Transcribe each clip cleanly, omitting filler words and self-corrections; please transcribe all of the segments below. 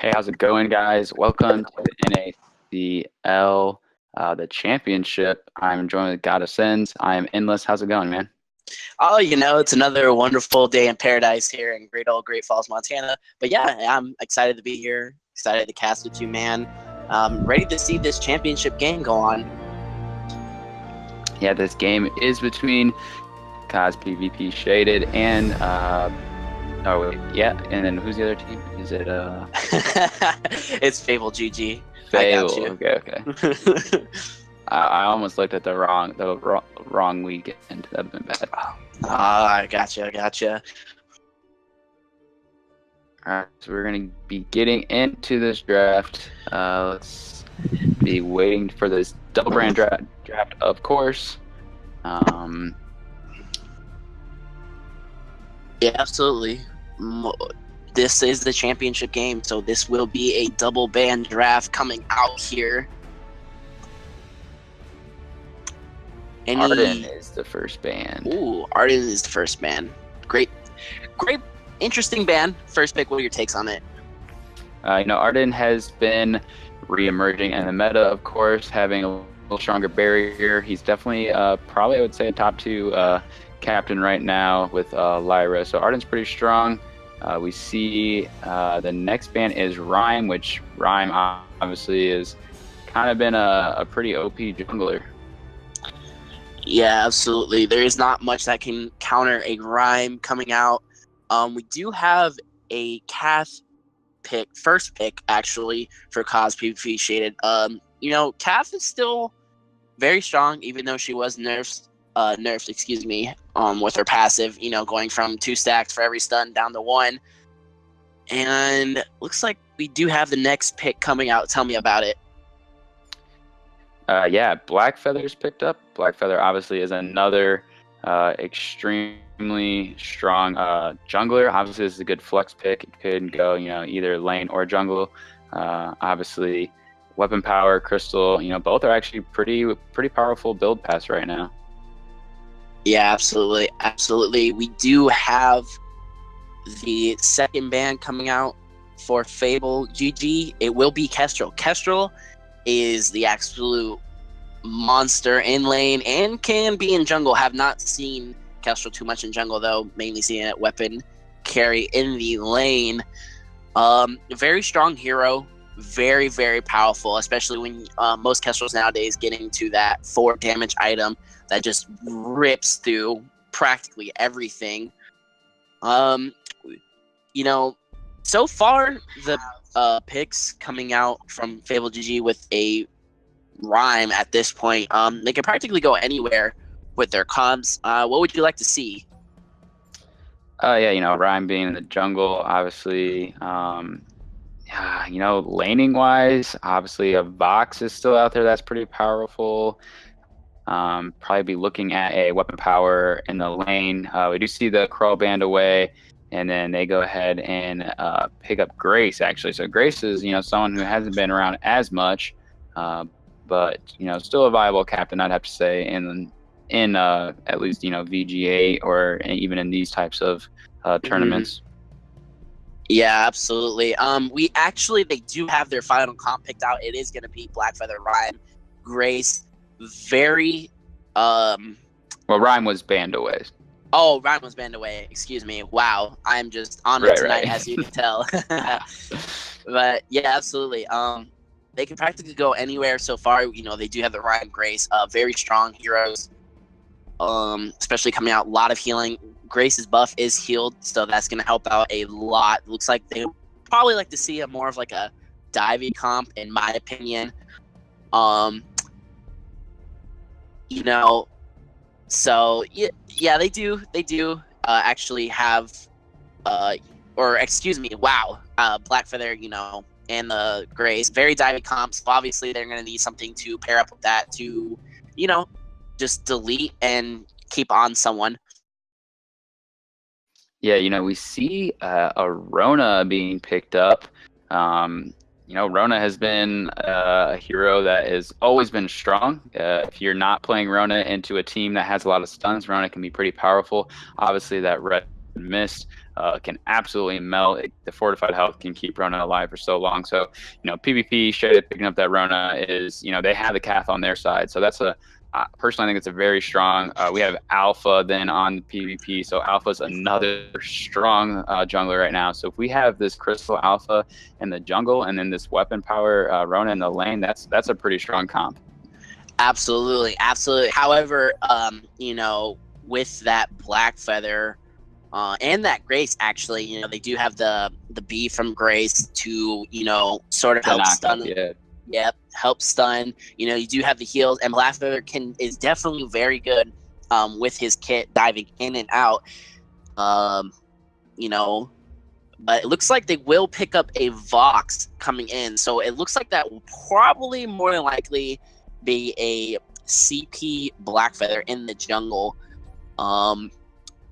Hey, how's it going, guys? Welcome to the NACL, the championship. I'm joined with God of Sins. I am Endless. How's it going, man? Oh, it's another wonderful day in paradise here in great old Great Falls, Montana. But yeah, I'm excited to be here, excited to cast with you, man. Ready to see this championship game go on. Yeah, this game is between CozzPVPShaded and and then who's the other team? Is it It's Fable GG. Fable? I got you. Okay. I almost looked at the wrong weekend. That'd have been bad. I gotcha. All right, so we're gonna be getting into this draft. Let's be waiting for this double brand draft, of course. Yeah, absolutely. This is the championship game, so this will be a double band draft coming out here. Arden is the first band. Ooh, Arden is the first band. Great, interesting band. First pick, what are your takes on it? Arden has been re-emerging in the meta, of course, having a little stronger barrier. He's definitely probably, I would say, a top 2 captain right now with Lyra. So Arden's pretty strong. We see the next band is Rhyme, which Rhyme obviously is kind of been a pretty OP jungler. Yeah, absolutely. There is not much that can counter a Rhyme coming out. We do have a Cath pick, first pick actually, for CozzPVPShaded. Cath is still very strong, even though she was nerfed, with her passive, going from 2 stacks for every stun down to 1. And looks like we do have the next pick coming out. Tell me about it. Yeah, Blackfeather's picked up. Blackfeather obviously is another extremely strong jungler. Obviously, this is a good flex pick. It could go, either lane or jungle. Obviously, weapon power, crystal, both are actually pretty powerful build paths right now. Yeah, absolutely. We do have the second band coming out for Fable GG. It will be Kestrel. Kestrel is the absolute monster in lane and can be in jungle. Have not seen Kestrel too much in jungle though, mainly seeing it weapon carry in the lane. Very strong hero, very powerful, especially when most Kestrels nowadays getting to that 4 damage item that just rips through practically everything. So far the picks coming out from Fable GG with a Rhyme at this point, they can practically go anywhere with their comps. What would you like to see? Rhyme being in the jungle, obviously. Laning wise, obviously a Vox is still out there that's pretty powerful. Probably be looking at a weapon power in the lane. We do see the Crawl band away, and then they go ahead and pick up Grace, actually. So Grace is, someone who hasn't been around as much, but, still a viable captain, I'd have to say, in at least, VG8 or even in these types of tournaments. Yeah, absolutely. They do have their final comp picked out. It is going to be Blackfeather, Rhyme, Grace. Very Rhyme was banned away. Oh, Rhyme was banned away. Excuse me. Wow, I'm just on it tonight, as you can tell. But yeah, absolutely. They can practically go anywhere so far. They do have the Rhyme, Grace, very strong heroes. Especially coming out, a lot of healing. Grace's buff is healed, so that's going to help out a lot. Looks like they probably like to see more of like a divey comp, in my opinion. So yeah, they do actually have, Blackfeather, and the Grace, very divey comps. Obviously, they're going to need something to pair up with that to, just delete and keep on someone. Yeah, we see a Rona being picked up. Rona has been a hero that has always been strong. If you're not playing Rona into a team that has a lot of stuns, Rona can be pretty powerful. Obviously, that red Mist can absolutely melt. The fortified health can keep Rona alive for so long. So, PvP Shaded picking up that Rona is, they have the Cath on their side. So that's personally, I think it's a very strong. We have Alpha then on PvP. So Alpha's another strong jungler right now. So if we have this Crystal Alpha in the jungle and then this weapon power Rona in the lane, that's a pretty strong comp. Absolutely. However, with that Black Feather and that Grace, actually, they do have the B from Grace to, sort of help stun. Yep, help stun. You do have the heals, and Black Feather is definitely very good with his kit diving in and out. But it looks like they will pick up a Vox coming in, so it looks like that will probably more than likely be a CP Black Feather in the jungle.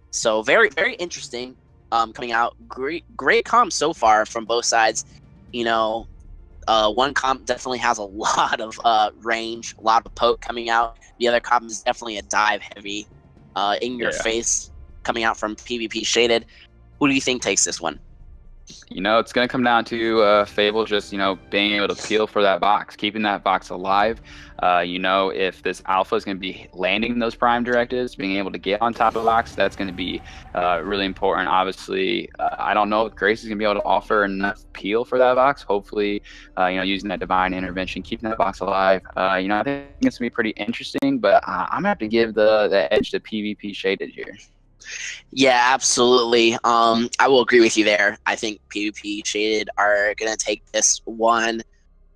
So very, very interesting coming out. Great comp so far from both sides. One comp definitely has a lot of range, a lot of poke coming out. The other comp is definitely a dive heavy, in your face coming out from PvP Shaded. Who do you think takes this one? It's going to come down to Fable just, being able to peel for that box, keeping that box alive. If this Alpha is going to be landing those prime directives, being able to get on top of the box, that's going to be really important. Obviously, I don't know if Grace is going to be able to offer enough peel for that box. Hopefully, using that divine intervention, keeping that box alive. I think it's going to be pretty interesting, but I'm going to have to give the edge to PvP Shaded here. Yeah, absolutely. I will agree with you there. I think PvP Shaded are going to take this one.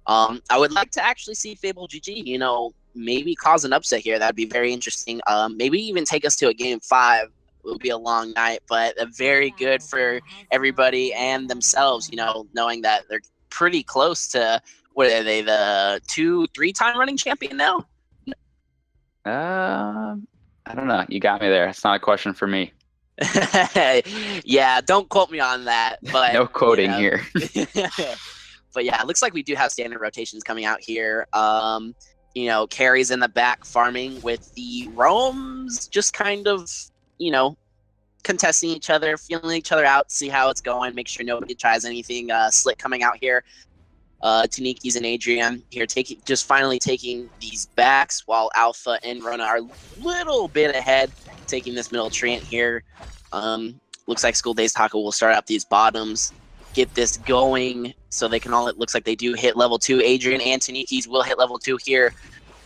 I would like to actually see Fable GG, maybe cause an upset here. That'd be very interesting. Maybe even take us to a game 5. It would be a long night, but very good for everybody and themselves, knowing that they're pretty close to, what are they, the 2-3 time running champion now? I don't know. You got me there. It's not a question for me. Yeah, don't quote me on that. But no quoting here. But yeah, it looks like we do have standard rotations coming out here. Carries in the back farming with the roams just kind of, contesting each other, feeling each other out, see how it's going, make sure nobody tries anything slick coming out here. Taniki's and Adrian here finally taking these backs, while Alpha and Rona are a little bit ahead, taking this middle treant here. Looks like School Days Taco will start out these bottoms, get this going, so they can all, it looks like they do hit level 2. Adrian and Taniki's will hit level 2 here.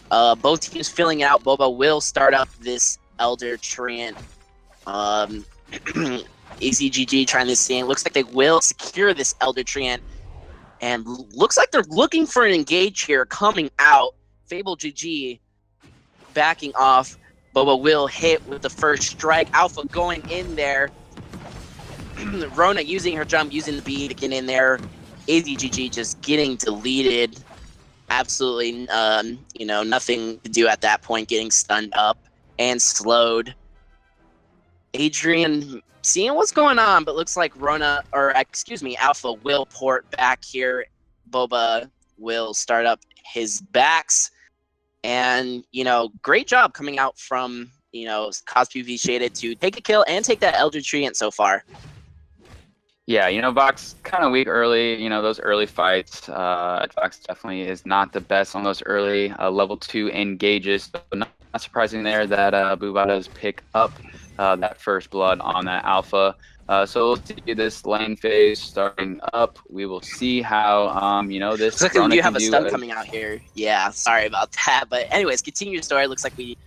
Both teams filling out. Boba will start up this Elder Treant. ACGG trying this thing. Looks like they will secure this Elder Treant. And looks like they're looking for an engage here coming out. Fable GG backing off. Boba will hit with the first strike. Alpha going in there. Rona using her jump, using the B to get in there. AZGG just getting deleted. Absolutely, nothing to do at that point. Getting stunned up and slowed. Adrian seeing what's going on, but looks like Alpha will port back here. Boba will start up his backs. And, great job coming out from, CozzPVPShaded to take a kill and take that Elder Treant so far. Yeah, Vox kind of weak early, those early fights. Vox definitely is not the best on those early level 2 engages. So not surprising there that Booba does pick up that first blood on that Alpha. So we'll see this lane phase starting up. We will see how, this... Looks like we do have a stun coming out here. Yeah, sorry about that. But anyways, continue your story. Looks like we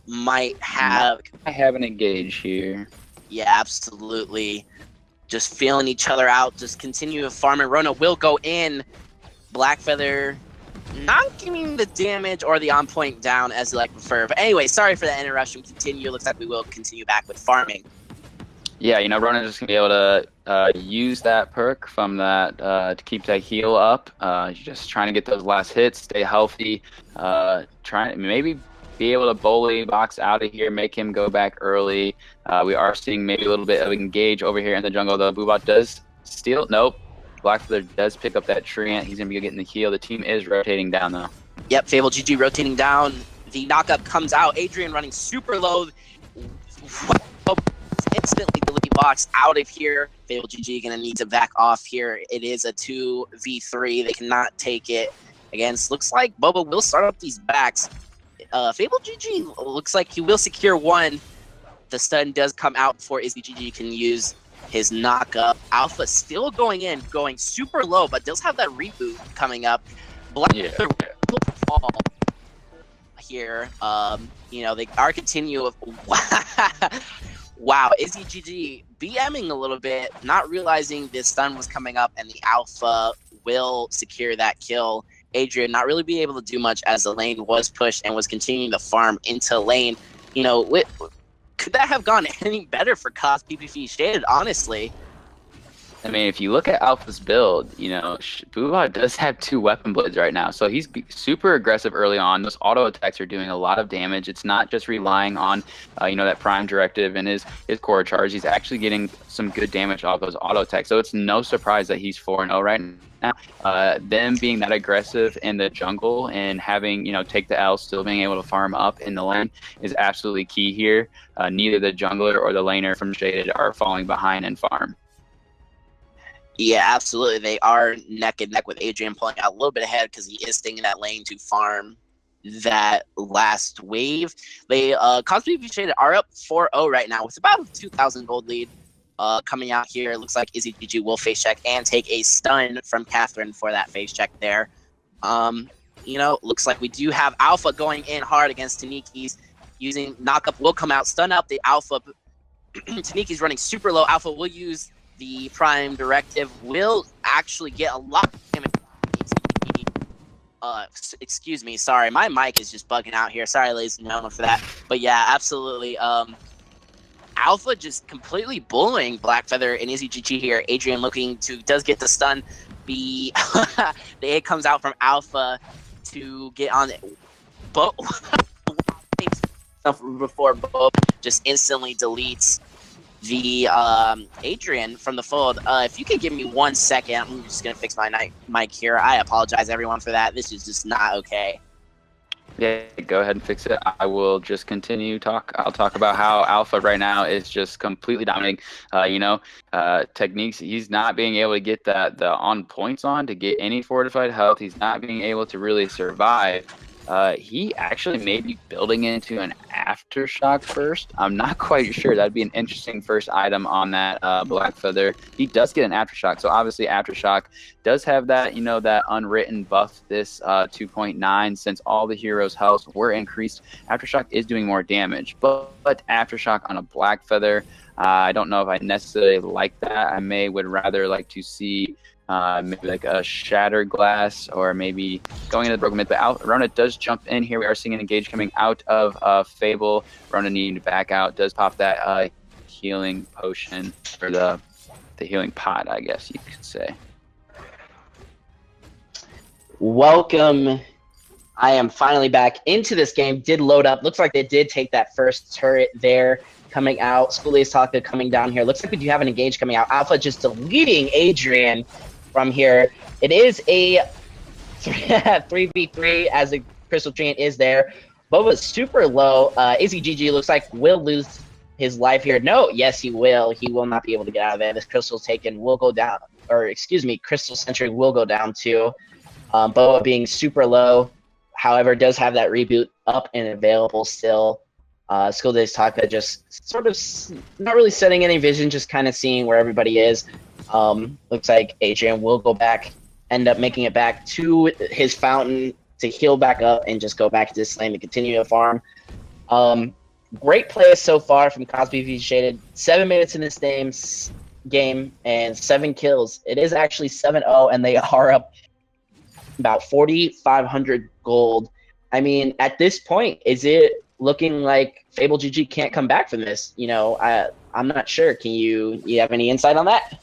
might have... I have an engage here. Yeah, absolutely. Just feeling each other out. Just continue to farm. And Rona will go in. Black Feather not giving the damage or the on point down as you like prefer. But anyway, sorry for that interruption. Continue. Looks like we will continue back with farming. Yeah, Rona's just going to be able to use that perk from that to keep that heal up. Just trying to get those last hits, stay healthy. Trying to maybe be able to bully Vox out of here, make him go back early. We are seeing maybe a little bit of engage over here in the jungle, though. Boobot does steal. Nope. Blackfeather does pick up that treant. He's going to be getting the heal. The team is rotating down, though. Yep, Fable GG rotating down. The knockup comes out. Adrian running super low. Instantly delete Vox. box out of here. Fable GG gonna need to back off here. It is a 2v3. They cannot take it against. Looks like Boba will start up these backs. Fable GG looks like he will secure one. The stun does come out before Izzy GG can use his knock-up. Alpha still going in, going super low, but does have that reboot coming up. Black will fall here. You know, they are continuing. Wow, Izzy GG BMing a little bit, not realizing this stun was coming up, and the Alpha will secure that kill. Adrian not really be able to do much as the lane was pushed and was continuing to farm into lane. You know, could that have gone any better for CozzPVPShaded, honestly? I mean, if you look at Alpha's build, you know, Booba does have 2 weapon blades right now. So he's super aggressive early on. Those auto attacks are doing a lot of damage. It's not just relying on, you know, that prime directive and his core charge. He's actually getting some good damage off those auto attacks. So it's no surprise that he's 4-0 right now. Them being that aggressive in the jungle and having, you know, take the L, still being able to farm up in the lane is absolutely key here. Neither the jungler or the laner from Shaded are falling behind in farm. Yeah, absolutely. They are neck and neck with Adrian pulling out a little bit ahead because he is staying in that lane to farm that last wave. They CozzPVPShaded are up 4-0 right now with about a 2,000 gold lead coming out here. It looks like Izzy GG will face check and take a stun from Catherine for that face check there. You know, looks like we do have Alpha going in hard against Taniki's using knock-up will come out, stun up the Alpha. Taniki's running super low. Alpha will use the prime directive, will actually get a lot of damage. Excuse me, sorry, my mic is just bugging out here. Sorry, ladies and gentlemen, for that. But yeah, absolutely. Alpha just completely bullying Blackfeather and Izzy GG here. Adrian looking to does get the stun. The hit comes out from Alpha to get on it. But before Bo just instantly deletes the Adrian from the fold. If you could give me 1 second, I'm just gonna fix my mic here. I apologize everyone for that. This is just not okay. Yeah, go ahead and fix it. I will just continue talk. I'll talk about how Alpha right now is just completely dominating. You know, techniques. He's not being able to get the on points on to get any fortified health. He's not being able to really survive. He actually may be building into an aftershock first. I'm not quite sure. That'd be an interesting first item on that Blackfeather. He does get an aftershock, so obviously aftershock does have that, you know, that unwritten buff this 2.9. Since all the heroes' health were increased, aftershock is doing more damage. But aftershock on a Blackfeather, I don't know if I necessarily like that. I would rather like to see maybe like a shattered glass, or maybe going into the broken mid. But Rona does jump in here. We are seeing an engage coming out of Fable. Rona needing to back out. Does pop that healing potion, or the healing pot, I guess you could say. Welcome. I am finally back into this game. Did load up. Looks like they did take that first turret there. Coming out. School Taka coming down here. Looks like we do have an engage coming out. Alpha just deleting Adrian from here. It is a 3v3 as the Crystal Treant is there. Boba's super low. Izzy GG looks like will lose his life here. No, yes, he will. He will not be able to get out of there. This Crystal Taken will go down, or excuse me, Crystal Sentry will go down too. Boba being super low, however, does have that reboot up and available still. School Days Taka just sort of not really setting any vision, just kind of seeing where everybody is. Looks like Adrian will go back, end up making it back to his fountain to heal back up and just go back to this lane to continue to farm. Great plays so far from CozzPVPShaded. 7 minutes in this game and 7 kills. It is actually 7-0, and they are up about 4,500 gold. I mean, at this point, is it looking like Fable GG can't come back from this? You know, I'm not sure. Can you have any insight on that?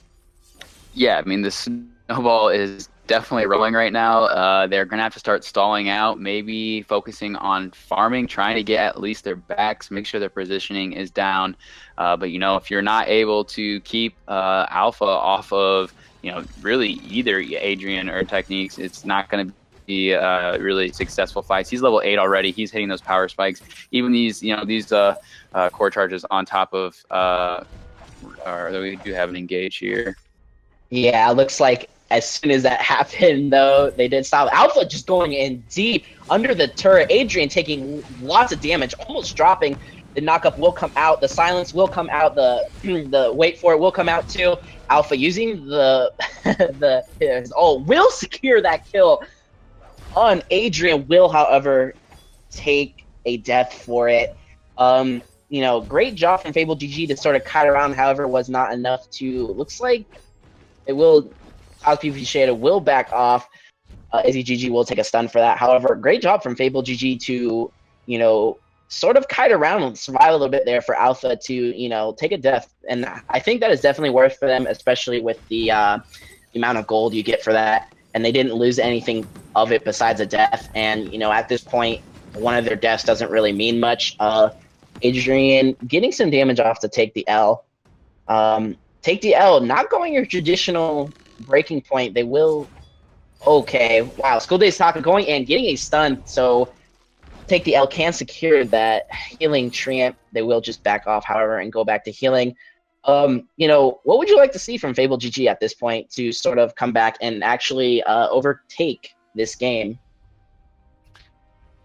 Yeah, I mean, the snowball is definitely rolling right now. They're going to have to start stalling out, maybe focusing on farming, trying to get at least their backs, make sure their positioning is down. But, you know, if you're not able to keep Alpha off of, you know, really either Adrian or Techniques, it's not going to be really successful fights. He's level 8 already. He's hitting those power spikes. Even these, you know, these core charges on top of we do have an engage here. Yeah, it looks like as soon as that happened, though, they did stop. Alpha just going in deep under the turret. Adrian taking lots of damage, almost dropping. The knockup will come out. The silence will come out. The wait for it will come out too. Alpha using the will secure that kill on Adrian. Will, however, take a death for it. You know, great job from Fable GG to sort of kite around. However, was not enough to. Looks like it will. CozzPVPShaded will back off. Izzy GG will take a stun for that. However, great job from Fable GG to, you know, sort of kite around and survive a little bit there for Alpha to, you know, take a death. And I think that is definitely worth for them, especially with the amount of gold you get for that. And they didn't lose anything of it besides a death. And, you know, at this point, one of their deaths doesn't really mean much. Adrian getting some damage off to take the L. Take the L, not going your traditional breaking point. They will. Okay, wow. School Days Taka going in, getting a stun. So take the L can secure that healing tramp. They will just back off, however, and go back to healing. You know, what would you like to see from Fable GG at this point to sort of come back and actually overtake this game?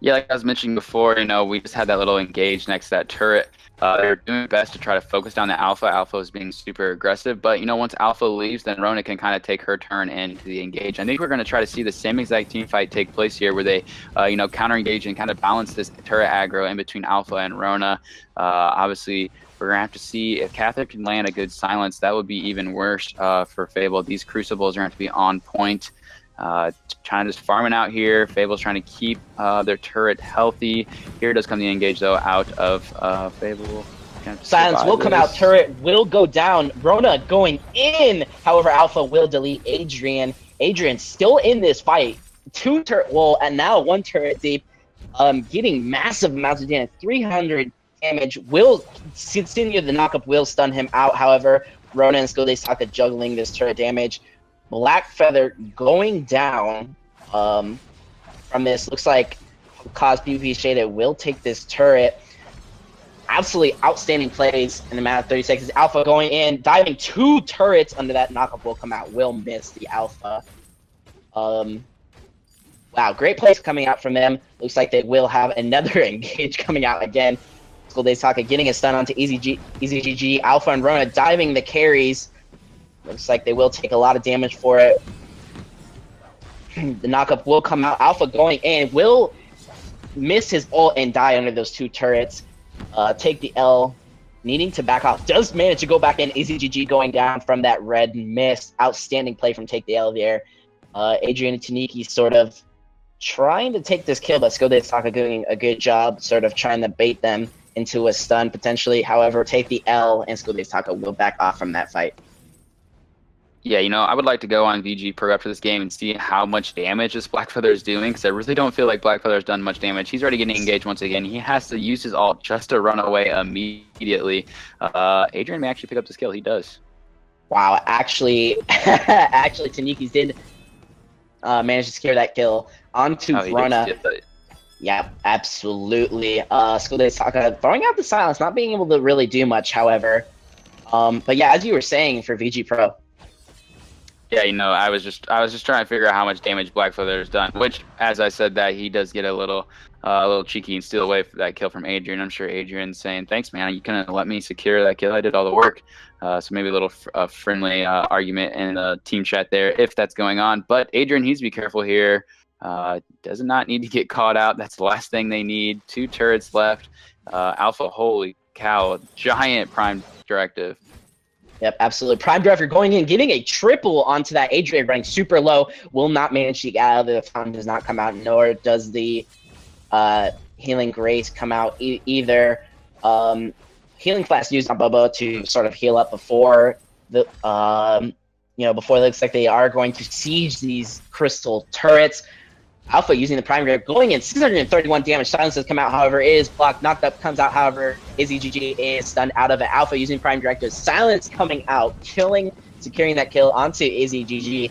Yeah, like I was mentioning before, you know, we just had that little engage next to that turret. They're doing their best to try to focus down the Alpha. Alpha is being super aggressive, but, you know, once Alpha leaves, then Rona can kind of take her turn into the engage. I think we're going to try to see the same exact team fight take place here where they, you know, counter-engage and kind of balance this turret aggro in between Alpha and Rona. Obviously, we're going to have to see if Catherine can land a good silence. That would be even worse for Fable. These Crucibles are going to have to be on point. Trying to just farming out here. Fable's trying to keep their turret healthy. Here does come the engage though out of Fable. Silence will come out. Turret will go down. Rona going in. However, Alpha will delete Adrian. Adrian still in this fight. Two turret, well, and now one turret deep. Getting massive amounts of damage. 300 damage. Will continue the knockup. Will stun him out. However, Rona and School Days Taka juggling this turret damage. Black Feather going down from this. Looks like CozzPVPShaded will take this turret. Absolutely outstanding plays in the matter of 30 seconds. Alpha going in, diving two turrets under that knockup will come out. Will miss the Alpha. Wow, great plays coming out from them. Looks like they will have another engage coming out again. School Days Taka getting a stun onto Easy GG. Alpha and Rona diving the carries. Looks like they will take a lot of damage for it. The knockup will come out. Alpha going in. Will miss his ult and die under those two turrets. Take the L. Needing to back off. Does manage to go back in. AZGG going down from that red mist. Outstanding play from Take the L there. Adrian and Taniki sort of trying to take this kill, but School Days Taka doing a good job sort of trying to bait them into a stun potentially. However, Take the L and School Days Taka will back off from that fight. Yeah, you know, I would like to go on VG Pro after this game and see how much damage this Black Feather is doing, because I really don't feel like Black Feather has done much damage. He's already getting engaged once again. He has to use his ult just to run away immediately. Adrian may actually pick up this kill. He does. Wow, actually, Taniki's did manage to secure that kill onto Rona. Yeah, absolutely. School Days Taka throwing out the silence, not being able to really do much, however. But yeah, as you were saying for VG Pro. Yeah, you know, I was just trying to figure out how much damage Black Feather has done. Which, as I said, that he does get a little cheeky and steal away for that kill from Adrian. I'm sure Adrian's saying, "Thanks, man. You couldn't let me secure that kill. I did all the work." So maybe a little friendly argument in the team chat there, if that's going on. But Adrian needs to be careful here. Does not need to get caught out. That's the last thing they need. 2 turrets left. Alpha, holy cow, giant prime directive. Yep, absolutely. Prime Driver going in, getting a triple onto that. Adrian running super low. Will not manage to get out of the fountain. Does not come out, nor does the Healing Grace come out either. Healing Flask used on Bubba to sort of heal up before the before it looks like they are going to siege these crystal turrets. Alpha using the Prime Grip, going in 631 damage. Silence has come out, however, is blocked. Knocked up comes out, however, Izzy GG is stunned out of it. Alpha using Prime Directive. Silence coming out, securing that kill onto Izzy GG.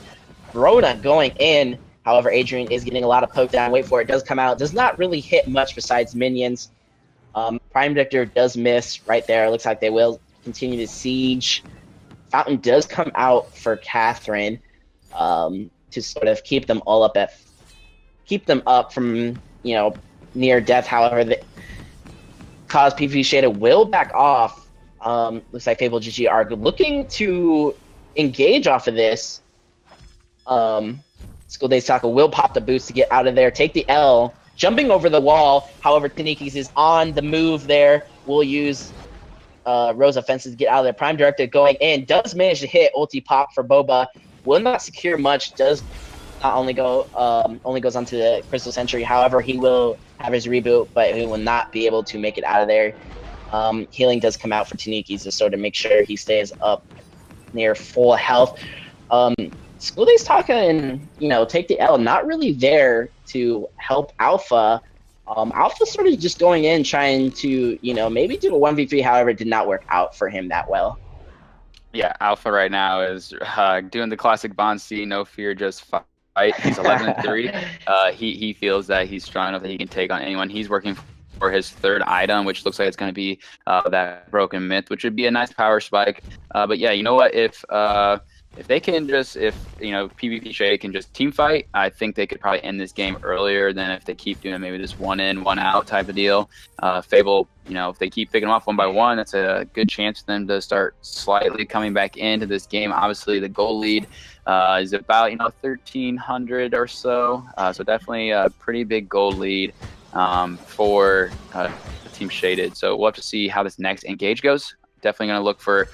Rona going in, however, Adrian is getting a lot of poke down. Wait for it, does come out. Does not really hit much besides minions. Prime Director does miss right there. Looks like they will continue to siege. Fountain does come out for Catherine to sort of keep them up from, you know, near death. However, the CozzPVPShaded will back off. Looks like Fable GG are looking to engage off of this. School Days Taco will pop the boots to get out of there, take the L, jumping over the wall. However, Tanikis is on the move there. Will use Rose Offenses to get out of there. Prime Directive going in, does manage to hit ulti pop for Boba. Will not secure much, does not only go, only goes onto the Crystal Sentry. However, he will have his reboot, but he will not be able to make it out of there. Healing does come out for Tanikis to sort of make sure he stays up near full health. School Days Taka and, you know, take the L, not really there to help Alpha. Alpha sort of just going in, trying to, you know, maybe do a 1v3, however, it did not work out for him that well. Yeah, Alpha right now is doing the classic Bond C, no fear, just fight. He's 11-3. He feels that he's strong enough that he can take on anyone. He's working for his third item, which looks like it's going to be that Broken Myth, which would be a nice power spike. But yeah, you know what? If they can just, you know, PvPShaded can just team fight, I think they could probably end this game earlier than if they keep doing maybe this 1 in, 1 out type of deal. Fable, you know, if they keep picking them off 1 by 1, that's a good chance for them to start slightly coming back into this game. Obviously, the goal lead is about, you know, 1,300 or so. So definitely a pretty big goal lead for Team Shaded. So we'll have to see how this next engage goes. Definitely going to look for,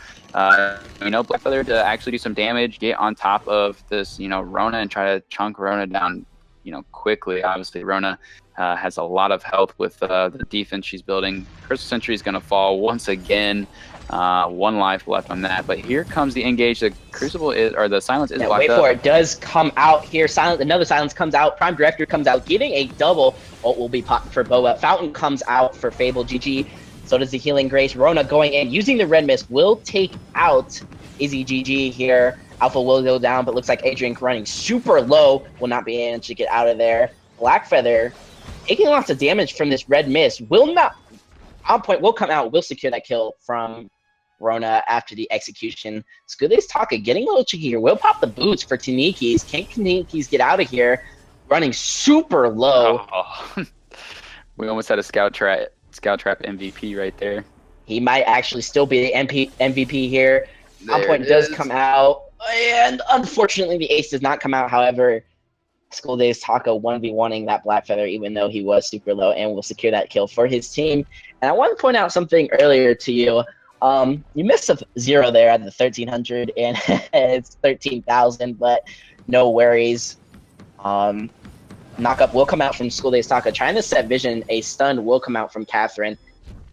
you know, Blackfeather to actually do some damage, get on top of this, you know, Rona and try to chunk Rona down, you know, quickly. Obviously, Rona has a lot of health with the defense she's building. Crystal Sentry is going to fall once again. 1 life left on that. But here comes the engage. The Crucible is, or the Silence is locked up. Wait for it. Does come out here. Silence. Another Silence comes out. Prime Director comes out, getting a double. Ult will be popped for Boa. Fountain comes out for Fable GG. So does the Healing Grace. Rona going in, using the Red Mist, will take out Izzy GG here. Alpha will go down, but looks like Adrian running super low. Will not be able to get out of there. Blackfeather taking lots of damage from this Red Mist. Will not, on point, will come out, will secure that kill from Rona after the execution. School Days Taka getting a little tricky here. Will pop the boots for Tanikis. Can't Tanikis get out of here? Running super low. Oh. We almost had a Scout Trap MVP right there. He might actually still be the MVP here. On point does come out, and unfortunately the ace does not come out. However, School Days Taka 1v1ing that Blackfeather, even though he was super low, and will secure that kill for his team. And I want to point out something earlier to you. You missed a 0 there at the 1,300, and it's 13,000, but no worries. Knockup will come out from School Days Taka. Trying to set vision, a stun will come out from Catherine.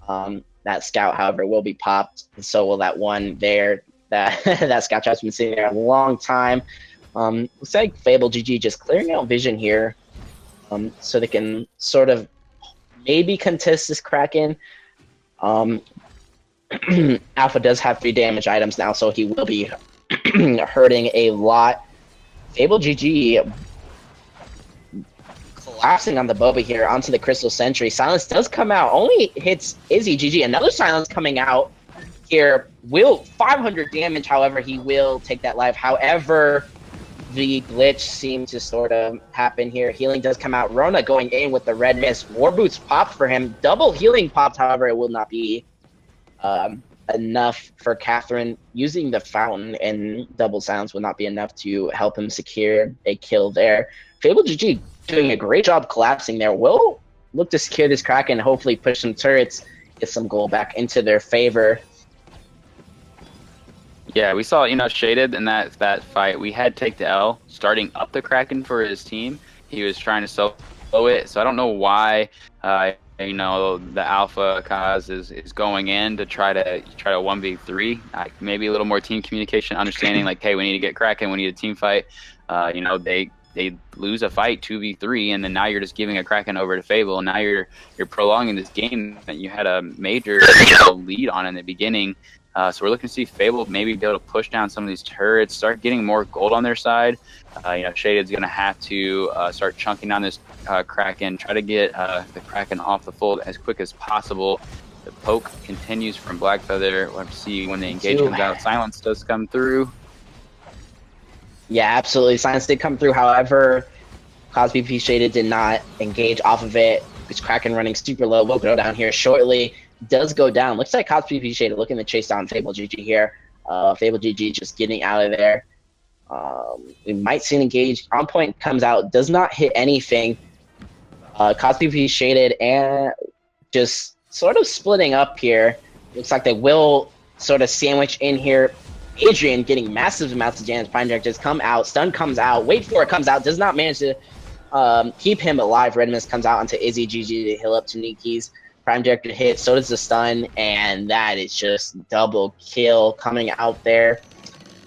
That scout, however, will be popped. And so will that one there. That scout trap's been sitting there a long time. Looks like Fable GG just clearing out vision here, so they can sort of maybe contest this Kraken. Alpha does have 3 damage items now, so he will be hurting a lot. Fable GG collapsing on the Boba here onto the Crystal Sentry. Silence does come out, only hits Izzy GG. Another Silence coming out here. Will 500 damage, however, he will take that life. However, the glitch seemed to sort of happen here. Healing does come out. Rona going in with the Red Mist. War Boots popped for him. Double healing popped, however, it will not be enough for Catherine. Using the Fountain and double Silence will not be enough to help him secure a kill there. Fable GG doing a great job collapsing there. Will look to secure this Kraken and hopefully push some turrets, get some gold back into their favor. Yeah, we saw, you know, Shaded in that fight. We had Take the L starting up the Kraken for his team. He was trying to solo it, so I don't know why, you know, the Alpha Kaz is going in to try to 1v3. Maybe a little more team communication, understanding like, hey, we need to get Kraken, we need a team fight. You know, they lose a fight 2v3, and then now you're just giving a Kraken over to Fable, and now you're prolonging this game that you had a major lead on in the beginning. So we're looking to see Fable maybe be able to push down some of these turrets, start getting more gold on their side. You know, Shaded's going to have to start chunking down this Kraken, try to get the Kraken off the fold as quick as possible. The poke continues from Black Feather. We'll have to see when the engage comes out. Silence does come through. Yeah, absolutely. Silence did come through. However, CozzPVPShaded did not engage off of it. It's Kraken running super low. We'll go down here shortly. Does go down. Looks like CozzPVPShaded looking to chase down Fable GG here. Fable GG just getting out of there. We might see an engage. On point comes out. Does not hit anything. CozzPVPShaded and just sort of splitting up here. Looks like they will sort of sandwich in here. Adrian getting massive amounts of damage. Prime Directors come out. Stun comes out. Wait for it comes out. Does not manage to keep him alive. Red Mist comes out onto Izzy GG to heal up to Niki's. Prime Director hit. So does the stun. And that is just double kill coming out there.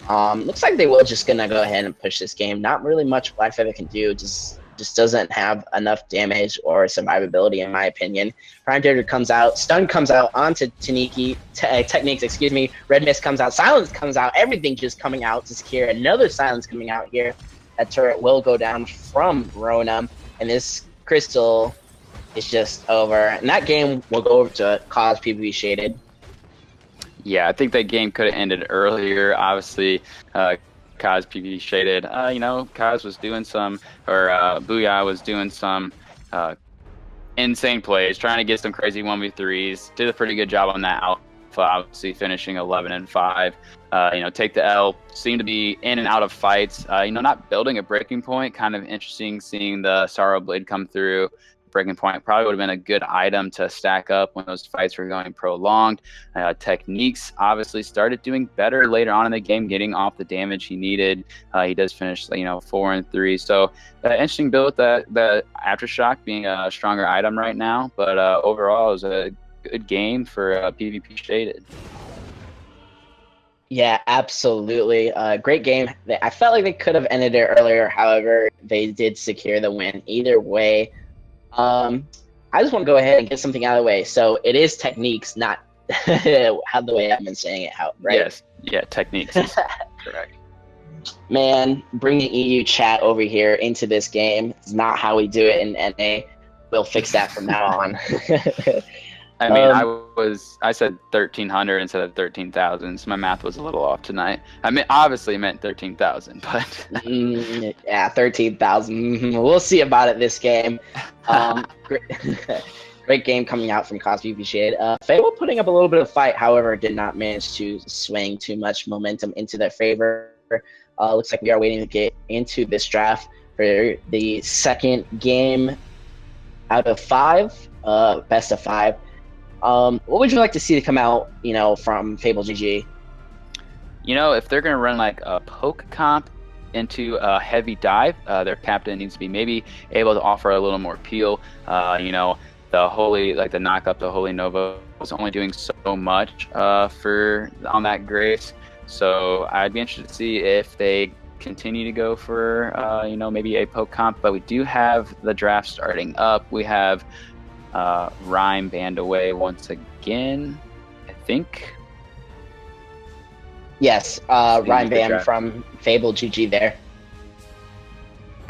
Looks like they will just gonna go ahead and push this game. Not really much Black Feather can do. Just doesn't have enough damage or survivability, in my opinion. Prime Director comes out, Stun comes out onto Taniki, Techniques, excuse me. Red Mist comes out, Silence comes out, everything just coming out to secure. Another Silence coming out here. That turret will go down from Rona, and this Crystal is just over. And that game will go over to CozzPVPShaded. Yeah, I think that game could have ended earlier. Obviously, CozzPVPShaded. You know, Cozz was doing some, or Booyah was doing some insane plays, trying to get some crazy 1v3s. Did a pretty good job on that alpha, obviously finishing 11-5. You know, take the L. Seemed to be in and out of fights. You know, not building a breaking point. Kind of interesting seeing the Sorrow Blade come through. Breaking point probably would have been a good item to stack up when those fights were going prolonged. Techniques obviously started doing better later on in the game, getting off the damage he needed. He does finish, you know, 4-3. So interesting build with the Aftershock being a stronger item right now. But overall, it was a good game for PvPShaded. Yeah, absolutely. Great game. I felt like they could have ended it earlier. However, they did secure the win. Either way, I just want to go ahead and get something out of the way. So it is Techniques, not how the way I've been saying it out, right? Yes. Yeah, Techniques is correct. Man, bringing EU chat over here into this game is not how we do it in NA. We'll fix that from now on. I mean, I said 1,300 instead of 13,000, so my math was a little off tonight. I mean, obviously meant 13,000, but yeah, 13,000. We'll see about it this game. Great game coming out from CozzPVPShaded. Fable putting up a little bit of fight, however, did not manage to swing too much momentum into their favor. Looks like we are waiting to get into this draft for the second game out of 5, best of 5. What would you like to see to come out, you know, from Fable GG? You know, if they're going to run like a poke comp into a heavy dive, their captain needs to be maybe able to offer a little more peel. You know, the Holy, like the knock up the Holy Nova was only doing so much on that Grace. So I'd be interested to see if they continue to go for, you know, maybe a poke comp. But we do have the draft starting up. We have Rhyme banned away once again, I think. Yes, Rhyme banned from Fable GG there.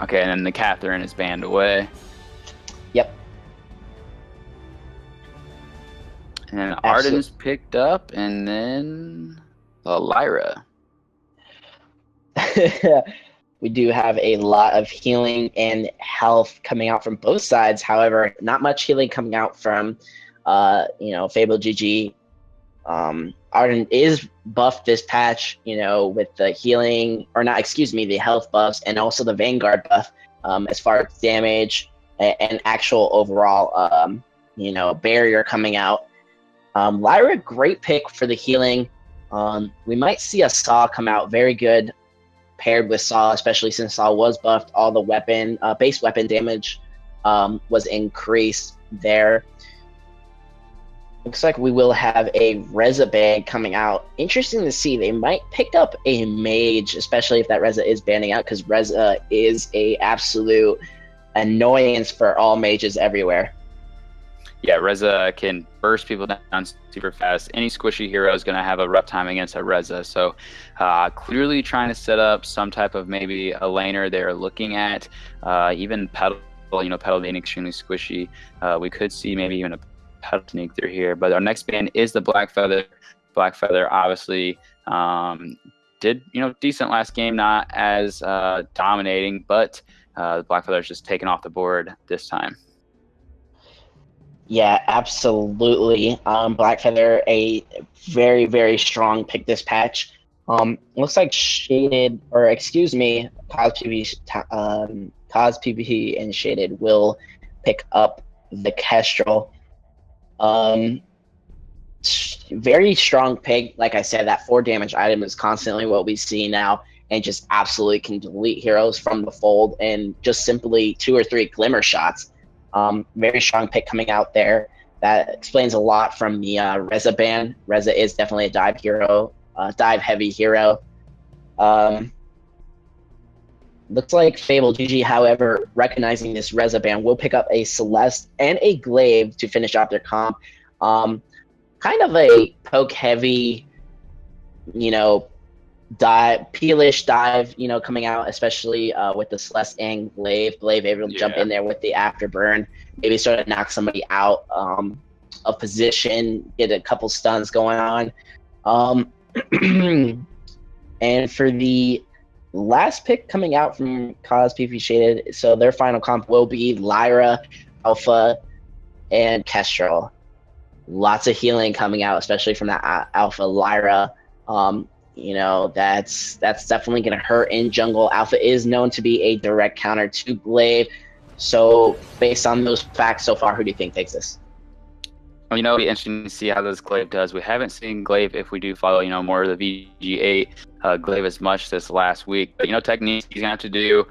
Okay, and then the Catherine is banned away. Yep. And then Arden's picked up, and then the Lyra. We do have a lot of healing and health coming out from both sides. However, not much healing coming out from, you know, Fable GG. Arden is buffed this patch, you know, with the healing, or not, excuse me, the health buffs, and also the Vanguard buff, as far as damage and actual overall, you know, barrier coming out. Lyra, great pick for the healing. We might see a Saw come out very good paired with Saw, especially since Saw was buffed. All the weapon, base weapon damage was increased there. Looks like we will have a Reza bag coming out. Interesting to see. They might pick up a mage, especially if that Reza is banning out, because Reza is a absolute annoyance for all mages everywhere. Yeah, Reza can burst people down super fast. Any squishy hero is going to have a rough time against a Reza. So clearly trying to set up some type of maybe a laner they're looking at. Even Petal, you know, Petal being extremely squishy. We could see maybe even a pedal sneak through here. But our next ban is the Black Feather. Black Feather obviously did decent last game, not as dominating, but the Black Feather is just taken off the board this time. Yeah, absolutely. Black Feather, a very, very strong pick this patch. Looks like Shaded, or excuse me, CozzPVP and Shaded will pick up the Kestrel. Very strong pick. Like I said, that 4 damage item is constantly what we see now, and just absolutely can delete heroes from the fold and just simply 2 or 3 glimmer shots. Very strong pick coming out there. That explains a lot from the Reza ban. Reza is definitely a dive hero, dive heavy hero. Looks like Fable GG, however, recognizing this Reza ban, will pick up a Celeste and a Glaive to finish off their comp. Kind of a poke heavy, dive, peelish dive, coming out, especially with the Celeste and Glaive. Glaive able to jump in there with the afterburn, maybe sort of knock somebody out of position, get a couple stuns going on. And for the last pick coming out from CozzPVPShaded, so their final comp will be Lyra, Alpha, and Kestrel. Lots of healing coming out, especially from that Alpha Lyra. That's definitely going to hurt in jungle. Alpha is known to be a direct counter to Glaive. So based on those facts so far, who do you think takes this? Well, it'll be interesting to see how this Glaive does. We haven't seen Glaive, if we do follow, more of the VG8 Glaive as much this last week. But, techniques, he's going to have to do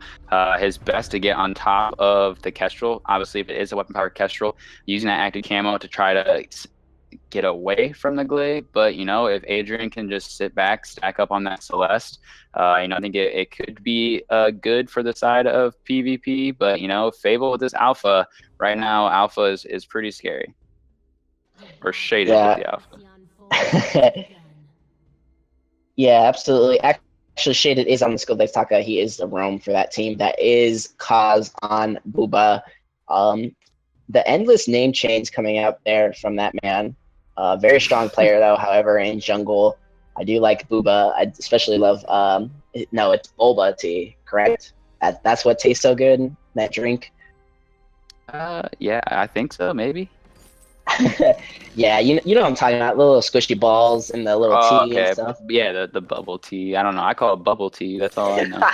his best to get on top of the Kestrel. Obviously, if it is a weapon-powered Kestrel, using that active camo to try to get away from the Glaive. But, if Adrian can just sit back, stack up on that Celeste, I think it could be good for the side of PvP. But, Fable with this Alpha, right now, Alpha is pretty scary. Or Shaded with the Alpha. Yeah, absolutely. Actually, Shaded is on the Skill Dex Taka. He is the roam for that team. That is Kaz on Booba. The endless name chains coming out there from that man. Very strong player, though. However, in jungle, I do like Booba. I especially love, no, it's boba tea, correct? That's what tastes so good, that drink? Yeah, I think so, maybe. Yeah, you know what I'm talking about, the little squishy balls and the little tea and stuff. Yeah, the bubble tea. I don't know. I call it bubble tea. That's all I know.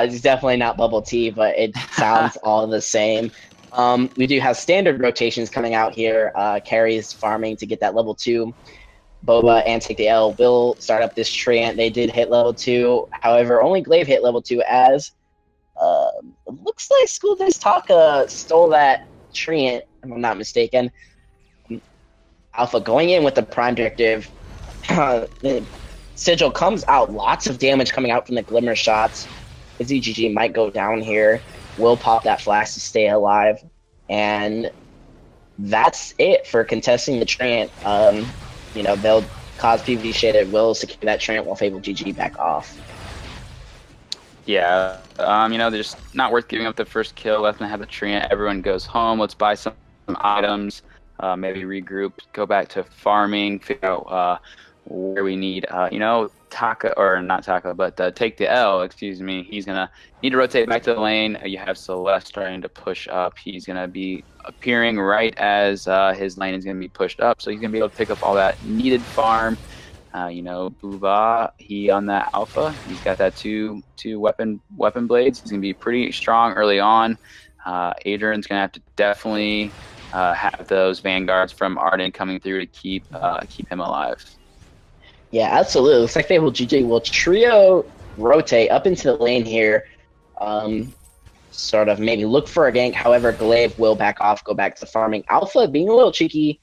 It's definitely not bubble tea, but it sounds all the same. We do have standard rotations coming out here. Carries farming to get that level 2. Boba and Take the L will start up this Treant. They did hit level 2. However, only Glaive hit level 2 as it looks like School Days Taka stole that Treant, if I'm not mistaken. Alpha going in with the Prime Directive. The Sigil comes out. Lots of damage coming out from the Glimmer shots. ZGG might go down here. Will pop that flash to stay alive. And that's it for contesting the Treant. They'll CozzPVPShaded will secure that Treant while Fable GG back off. Yeah, they're just not worth giving up the first kill. Let them have the Treant. Everyone goes home. Let's buy some items. Maybe regroup, go back to farming, figure out where we need, Taka, or not Taka, but Take the L, excuse me. He's going to need to rotate back to the lane. You have Celeste starting to push up. He's going to be appearing right as his lane is going to be pushed up, so he's going to be able to pick up all that needed farm. Booba, he on that Alpha, he's got that two weapon blades. He's going to be pretty strong early on. Adrian's going to have to definitely have those vanguards from Arden coming through to keep him alive. Yeah, absolutely. Looks like Fable GG will trio rotate up into the lane here. Sort of maybe look for a gank. However, Glaive will back off, go back to farming. Alpha being a little cheeky.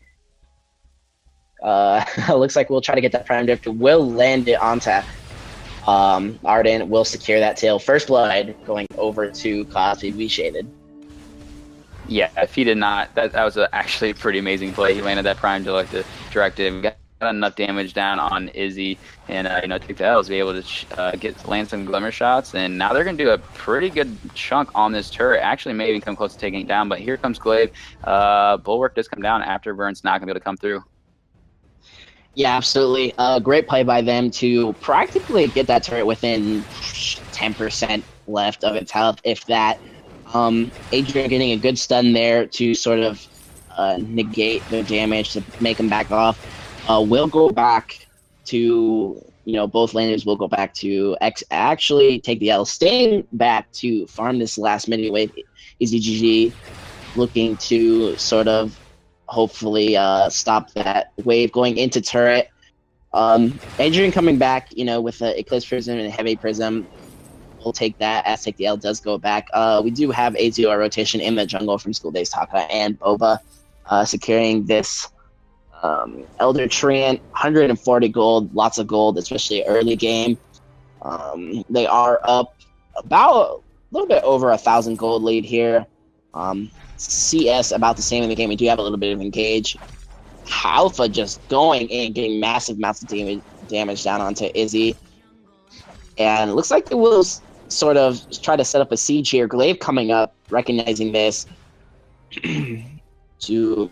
Looks like we'll try to get that Prime Drift. Will land it onto Arden. Will secure that tail. First blood going over to CozzPVPShaded. Yeah, if he did not, that was actually a pretty amazing play. He landed that Prime Directive, got enough damage down on Izzy and take the L's, be able to land some glimmer shots, and now they're gonna do a pretty good chunk on this turret. Actually, maybe even come close to taking it down. But here comes Glaive. Bulwark does come down. Afterburn's not gonna be able to come through. Yeah, absolutely. Great play by them to practically get that turret within 10% left of its health, if that. Adrian getting a good stun there to sort of negate the damage to make him back off. We'll go back to, both laners will go back to actually take the L, staying back to farm this last mini wave. EZGG looking to sort of hopefully stop that wave going into turret. Adrian coming back, with the Eclipse Prism and Heavy Prism. We'll take that. Aztec the L does go back. We do have a 2 rotation in the jungle from School Days Taka and Boba securing this Elder Treant. 140 gold, lots of gold, especially early game. They are up about a little bit over 1,000 gold lead here. CS about the same in the game. We do have a little bit of engage. Alpha just going in, getting massive amounts of damage down onto Izzy. And it looks like they will sort of try to set up a siege here. Glaive coming up, recognizing this.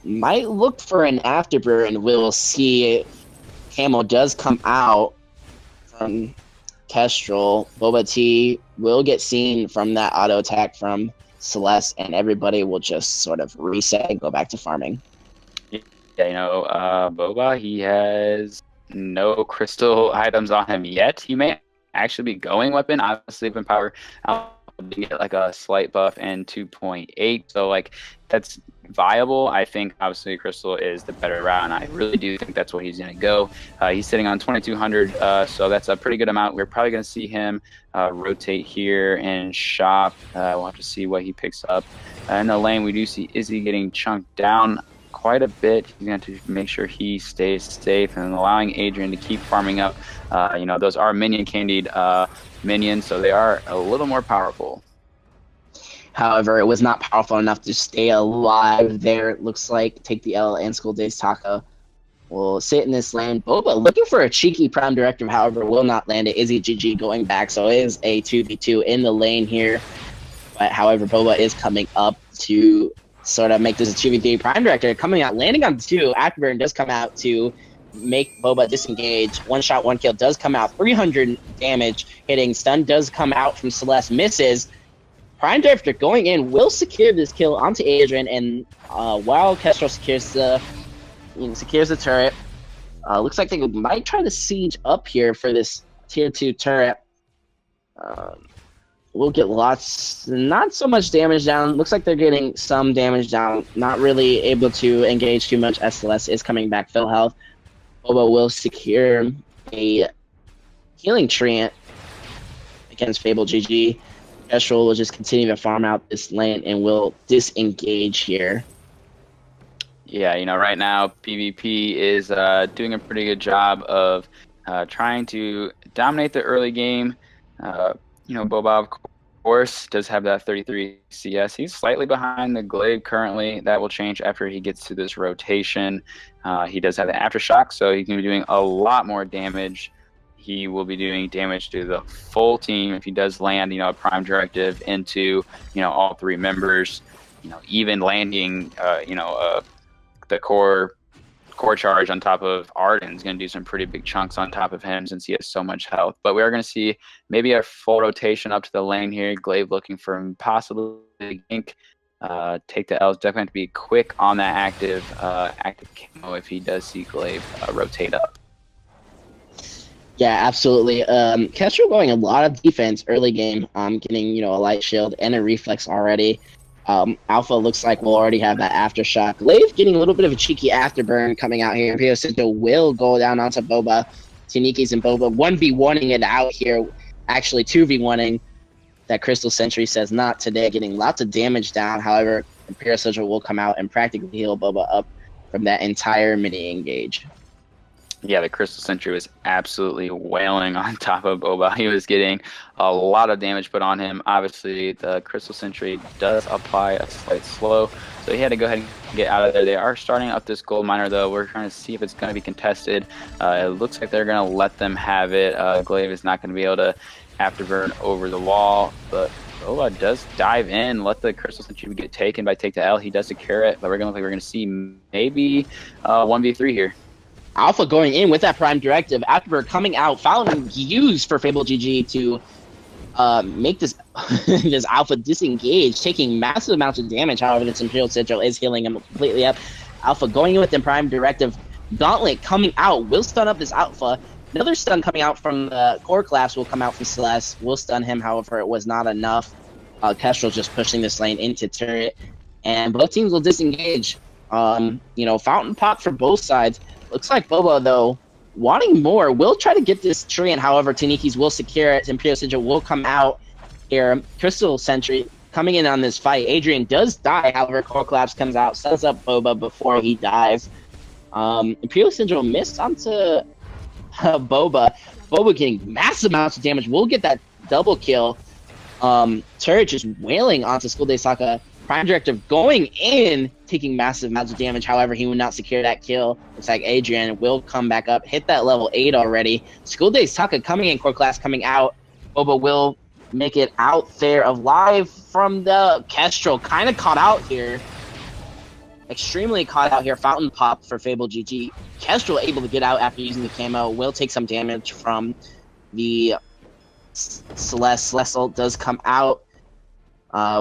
Might look for an afterburn. We'll see. Camo does come out from Kestrel. Boba T will get seen from that auto attack from Celeste, and everybody will just sort of reset and go back to farming. Yeah, Boba, he has no crystal items on him yet. He may actually be going weapon. Obviously, weapon power get like a slight buff and 2.8, so like that's viable. I think obviously crystal is the better route, and I really do think that's what he's going to go. He's sitting on 2,200, so that's a pretty good amount. We're probably going to see him rotate here and shop. We'll have to see what he picks up. In the lane, we do see Izzy getting chunked down quite a bit. He's going to have to make sure he stays safe and allowing Adrian to keep farming up. Those are minion candied minions, so they are a little more powerful. However, it was not powerful enough to stay alive there. It looks like take the L and School Days Taka will sit in this lane. Boba looking for a cheeky prime directive, however, will not land it. Izzy GG going back, so it is a 2v2 in the lane here. But however, Boba is coming up to sort of make this a 2v3. Prime director coming out, landing on 2. Afterburn does come out to make Boba disengage. One shot, one kill does come out. 300 damage hitting. Stun does come out from Celeste. Misses. Prime Director going in will secure this kill onto Adrian, and while Kestrel secures the turret, looks like they might try to siege up here for this tier 2 turret. We'll get not so much damage down. Looks like they're getting some damage down. Not really able to engage too much as Celeste is coming back full health. Boba will secure a healing treant against Fable GG. Kestrel will just continue to farm out this lane and will disengage here. Yeah, right now PvP is doing a pretty good job of trying to dominate the early game. Boba, of course, does have that 33 CS. He's slightly behind the Glaive currently. That will change after he gets to this rotation. He does have the Aftershock, so he can be doing a lot more damage. He will be doing damage to the full team if he does land, a prime directive into, all 3 members. Even landing, the core charge on top of Arden is going to do some pretty big chunks on top of him since he has so much health. But we are going to see maybe a full rotation up to the lane here. Glaive looking for possibly gank. Take the L's. Definitely have to be quick on that active camo if he does see Glaive rotate up. Yeah, absolutely. Kestrel going a lot of defense early game, getting, a light shield and a reflex already. Alpha looks like we'll already have that aftershock. Glaive getting a little bit of a cheeky afterburn coming out here. Imperial Sigil will go down onto Boba. Taniki's and Boba 1v1ing it out here. Actually 2v1ing. That Crystal Sentry says not today, getting lots of damage down. However, Imperial Sigil will come out and practically heal Boba up from that entire mini engage. Yeah, the Crystal Sentry was absolutely wailing on top of Boba. He was getting a lot of damage put on him. Obviously, the Crystal Sentry does apply a slight slow, so he had to go ahead and get out of there. They are starting up this gold miner, though. We're trying to see if it's going to be contested. It looks like they're going to let them have it. Glaive is not going to be able to afterburn over the wall, but Boba does dive in, let the Crystal Sentry get taken by Take the L. He does secure it, but we're going to see maybe 1v3 here. Alpha going in with that Prime Directive. Afterbird coming out. Fountain used for Fable GG to make this this Alpha disengage, taking massive amounts of damage. However, this Imperial Sigil is healing him completely up. Alpha going in with the Prime Directive. Gauntlet coming out. Will stun up this Alpha. Another stun coming out from the Core Collapse will come out from Celeste. Will stun him, however, it was not enough. Kestrel just pushing this lane into turret. And both teams will disengage. Fountain pop for both sides. Looks like Boba, though, wanting more, will try to get this Treant. However, Tanikis will secure it. Imperial Sigil will come out here. Crystal Sentry coming in on this fight. Adrian does die. However, Core Collapse comes out, sets up Boba before he dies. Imperial Sigil missed onto Boba. Boba getting massive amounts of damage. We'll get that double kill. Turret just wailing onto School Day Sokka. Prime Directive going in, taking massive amounts of damage. However, he would not secure that kill. Looks like Adrian will come back up, hit that level 8 already. School Day Sokka coming in, Core Class coming out. Boba will make it out there alive from the Kestrel. Kind of caught out here. Extremely caught out here. Fountain pop for Fable GG. Kestrel able to get out after using the camo. Will take some damage from the Celeste. Celeste ult does come out.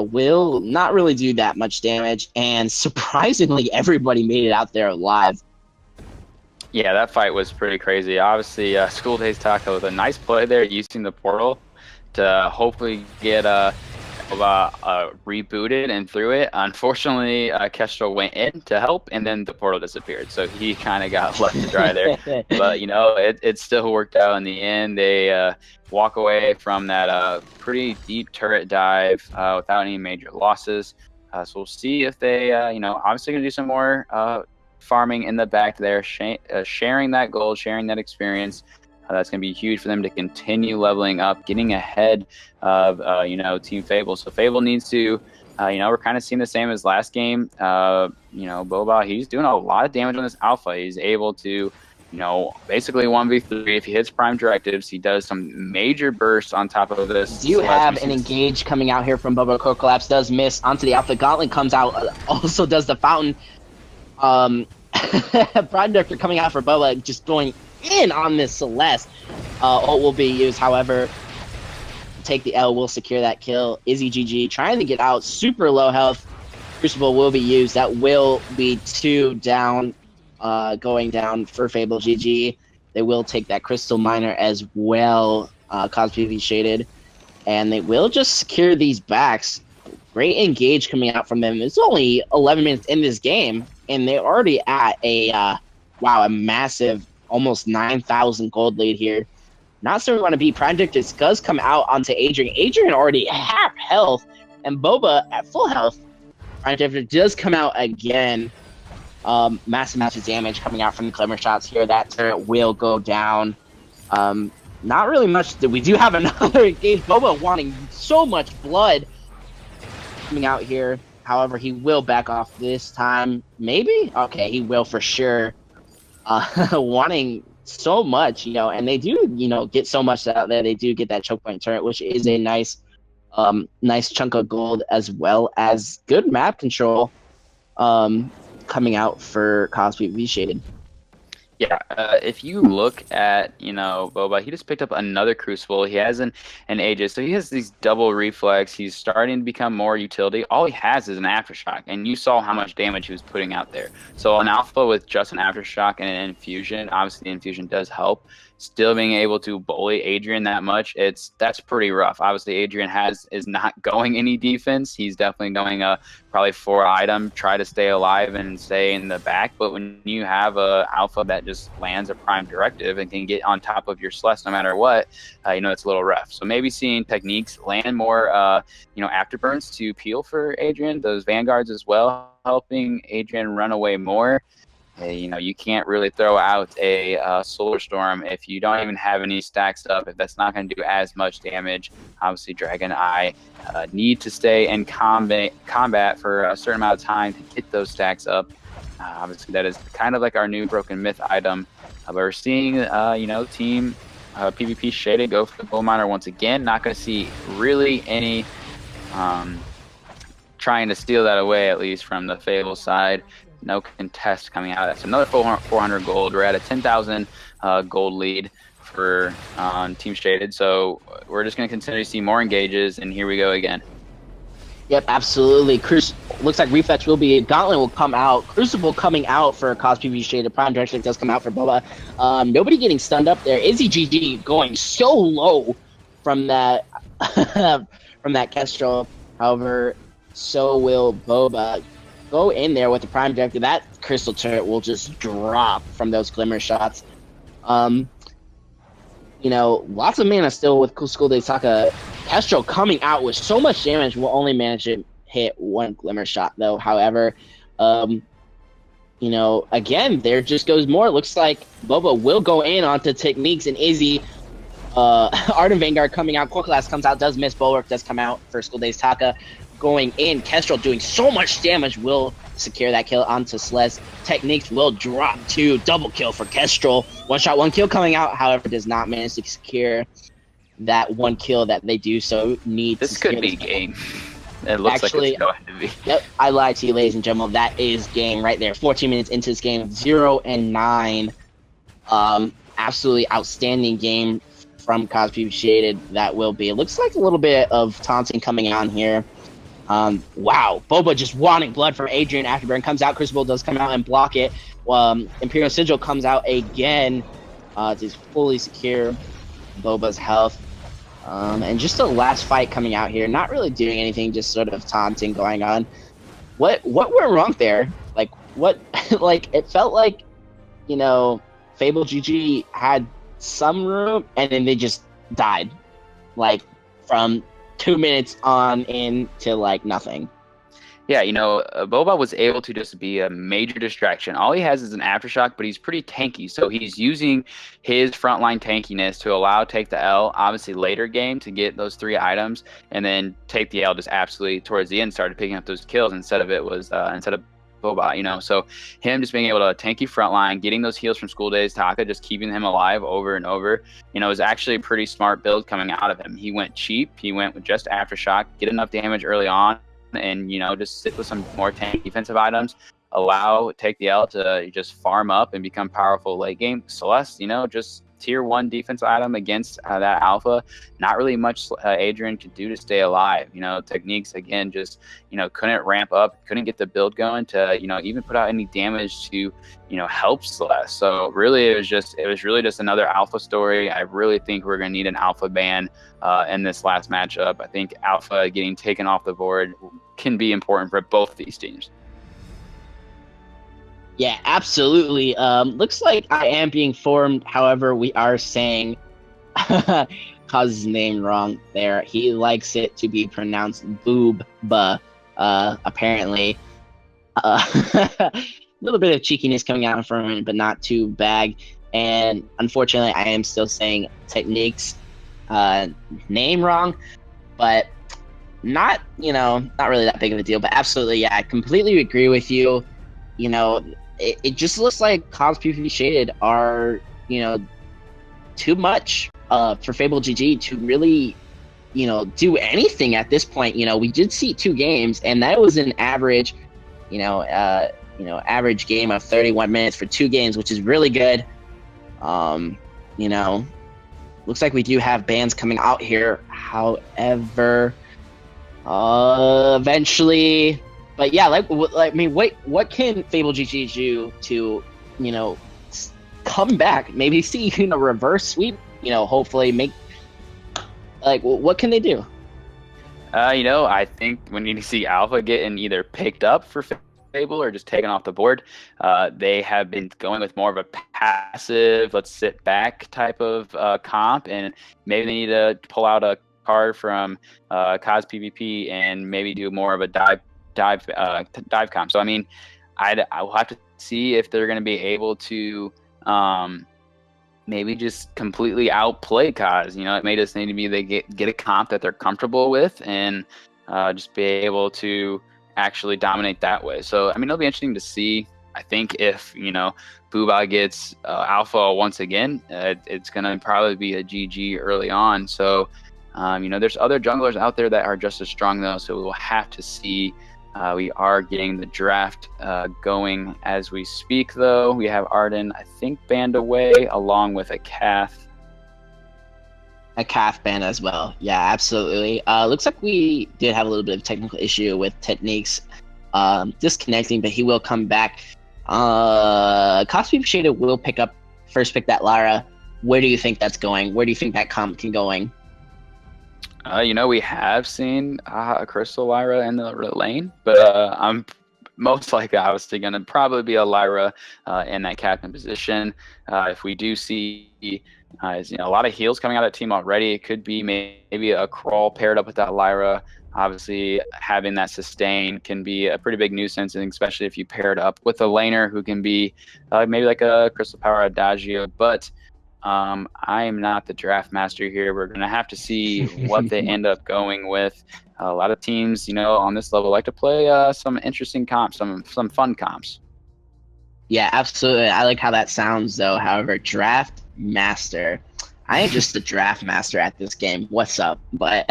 Will not really do that much damage, and surprisingly, everybody made it out there alive. Yeah, that fight was pretty crazy. Obviously, School Days Taco with a nice play there, using the portal to hopefully get rebooted and through it. Unfortunately, Kestrel went in to help, and then the portal disappeared, so he kind of got left to dry there. But it still worked out in the end. They walk away from that pretty deep turret dive without any major losses. So we'll see if they, obviously going to do some more farming in the back there, sharing that gold, sharing that experience. That's going to be huge for them to continue leveling up, getting ahead of, Team Fable. So Fable needs to, we're kind of seeing the same as last game. Boba, he's doing a lot of damage on this Alpha. He's able to, basically 1v3. If he hits Prime Directives, he does some major bursts on top of this. Do you have an engage coming out here from Boba? Core Collapse does miss onto the Alpha. Gauntlet comes out, also does the Fountain. Prime Director coming out for Boba, just going in on this Celeste. Ult will be used, however, Take the L will secure that kill. Izzy GG trying to get out, super low health. Crucible will be used. That will be 2 down, going down for Fable GG. They will take that Crystal Miner as well, CozzPVPShaded, and they will just secure these backs. Great engage coming out from them. It's only 11 minutes in this game, and they're already at a massive almost 9,000 gold lead here. Not sure we want to be. Prime Directive does come out onto Adrian. Adrian already half health, and Boba at full health. Prime Directive does come out again. Massive amounts of damage coming out from the Clever shots here. That turret will go down. Not really much. We do have another engage. Boba wanting so much blood coming out here. However, he will back off this time. Maybe? Okay, he will for sure. Wanting so much, and they do, get so much out there. They do get that choke point turret, which is a nice chunk of gold, as well as good map control coming out for CozzPVPShaded. Yeah, if you look at, Boba, he just picked up another Crucible. He has an Aegis, so he has these double reflex. He's starting to become more utility. All he has is an Aftershock, and you saw how much damage he was putting out there. So an Alpha with just an Aftershock and an Infusion, obviously the Infusion does help. Still being able to bully Adrian that much, that's pretty rough. Obviously, Adrian is not going any defense. He's definitely going probably 4 item, try to stay alive and stay in the back. But when you have a Alpha that just lands a Prime Directive and can get on top of your Celeste no matter what, it's a little rough. So maybe seeing Techniques land more, afterburns to peel for Adrian. Those Vanguards as well, helping Adrian run away more. You know, you can't really throw out a Solar Storm if you don't even have any stacks up, if that's not going to do as much damage. Obviously, Dragon Eye need to stay in combat for a certain amount of time to get those stacks up. Obviously, that is kind of like our new Broken Myth item. But we're seeing, you know, Team PvP Shaded go for the Gold Miner once again. Not going to see really any trying to steal that away, at least from the Fable side. No contest coming out. That's another 400 gold. We're at a 10,000 gold lead for Team Shaded. So we're just going to continue to see more engages, and here we go again. Yep, absolutely. Looks like Reflex will be. Gauntlet will come out. Crucible coming out for CozzPVPShaded. Prime Direction does come out for Boba. Nobody getting stunned up there. Izzy GG going so low from that from that Kestrel. However, so will Boba. Go in there with the Prime Directive. That Crystal Turret will just drop from those Glimmer shots. You know, lots of mana still with School Days Taka. Kestrel coming out with so much damage will only manage to hit one Glimmer shot, though. However, you know, again, there just goes more. It looks like Boba will go in onto Techniques and Izzy. Ardent Vanguard coming out. Core Class comes out, does miss. Bulwark does come out for School Days Taka. Going in, Kestrel doing so much damage will secure that kill onto Celeste. Techniques will drop to double kill for Kestrel. One shot, one kill coming out, however, does not manage to secure that one kill that they do so need. This could be game. It looks actually, like it's going to be. Yep, I lied to you, ladies and gentlemen. That is game right there. 14 minutes into this game, 0-9. Absolutely outstanding game from CozzPVPShaded. That will be. It looks like a little bit of taunting coming on here. Wow, Boba just wanting blood from Adrian Afterburn comes out. Crucible does come out and block it. Imperial Sigil comes out again to fully secure Boba's health. And just the last fight coming out here, not really doing anything, just sort of taunting going on. What went wrong there? Like what? Like it felt like, you know, Fable GG had some room and then they just died, like from 2 minutes on into like nothing. Yeah, you know, Boba was able to just be a major distraction. All he has is an Aftershock, but he's pretty tanky. So he's using his frontline tankiness to allow take the L, obviously later game, to get those 3 items, and then take the L just absolutely towards the end, started picking up those kills instead of Boba, you know. So him just being able to tanky frontline, getting those heals from School Days Taka, just keeping him alive over and over, you know, is actually a pretty smart build coming out of him. He went cheap. He went with just Aftershock, get enough damage early on, and, you know, just sit with some more tank defensive items, take the L to just farm up and become powerful late game. Celeste, you know, just tier 1 defense item against that alpha. Not really much Adrian could do to stay alive. You know, Techniques, again, just, you know, couldn't ramp up, couldn't get the build going to, you know, even put out any damage to, you know, help Celeste. So really, it was really just another alpha story. I really think we're going to need an alpha ban in this last matchup. I think alpha getting taken off the board can be important for both these teams. Yeah, absolutely. Looks like I am being formed. However, we are saying Coz's name wrong there. He likes it to be pronounced Boobba, apparently. A little bit of cheekiness coming out from him, but not too bad. And unfortunately, I am still saying Techniques name wrong, but not really that big of a deal. But absolutely, yeah, I completely agree with you. You know, it just looks like CozzPVPShaded are, you know, too much for Fable GG to really, you know, do anything at this point. You know, we did see 2 games, and that was an average, average game of 31 minutes for 2 games, which is really good. You know, looks like we do have bans coming out here. However, eventually. But yeah, I mean, what can Fable GG do to, you know, come back? Maybe see, you know, reverse sweep. You know, hopefully make, like, what can they do? You know, I think we need to see Alpha getting either picked up for Fable or just taken off the board. They have been going with more of a passive, let's sit back type of comp, and maybe they need to pull out a card from CozzPVP and maybe do more of a dive comp. So I mean, I will have to see if they're going to be able to maybe just completely outplay Kaz. You know, it may just need to be they get a comp that they're comfortable with and just be able to actually dominate that way. So, I mean, it'll be interesting to see. I think if, you know, Booba gets alpha once again, it's going to probably be a GG early on. So, you know, there's other junglers out there that are just as strong, though. So we'll have to see. We are getting the draft going as we speak, though. We have Arden, I think, banned away, along with a Cath. A Cath ban as well. Yeah, absolutely. Looks like we did have a little bit of technical issue with Techniques disconnecting, but he will come back. CozzPVPShaded will pick that Lara. Where do you think that's going? Where do you think that comp can going? You know, we have seen a Crystal Lyra in the lane, but I'm most likely obviously going to probably be a Lyra in that captain position. If we do see you know, a lot of heals coming out of that team already, it could be maybe a Crawl paired up with that Lyra. Obviously, having that sustain can be a pretty big nuisance, and especially if you pair it up with a laner who can be maybe like a Crystal Power Adagio. But I am not the draft master here. We're going to have to see what they end up going with. A lot of teams, you know, on this level like to play some interesting comps, some fun comps. Yeah, absolutely. I like how that sounds, though. However, draft master. I am just the draft master at this game. What's up? But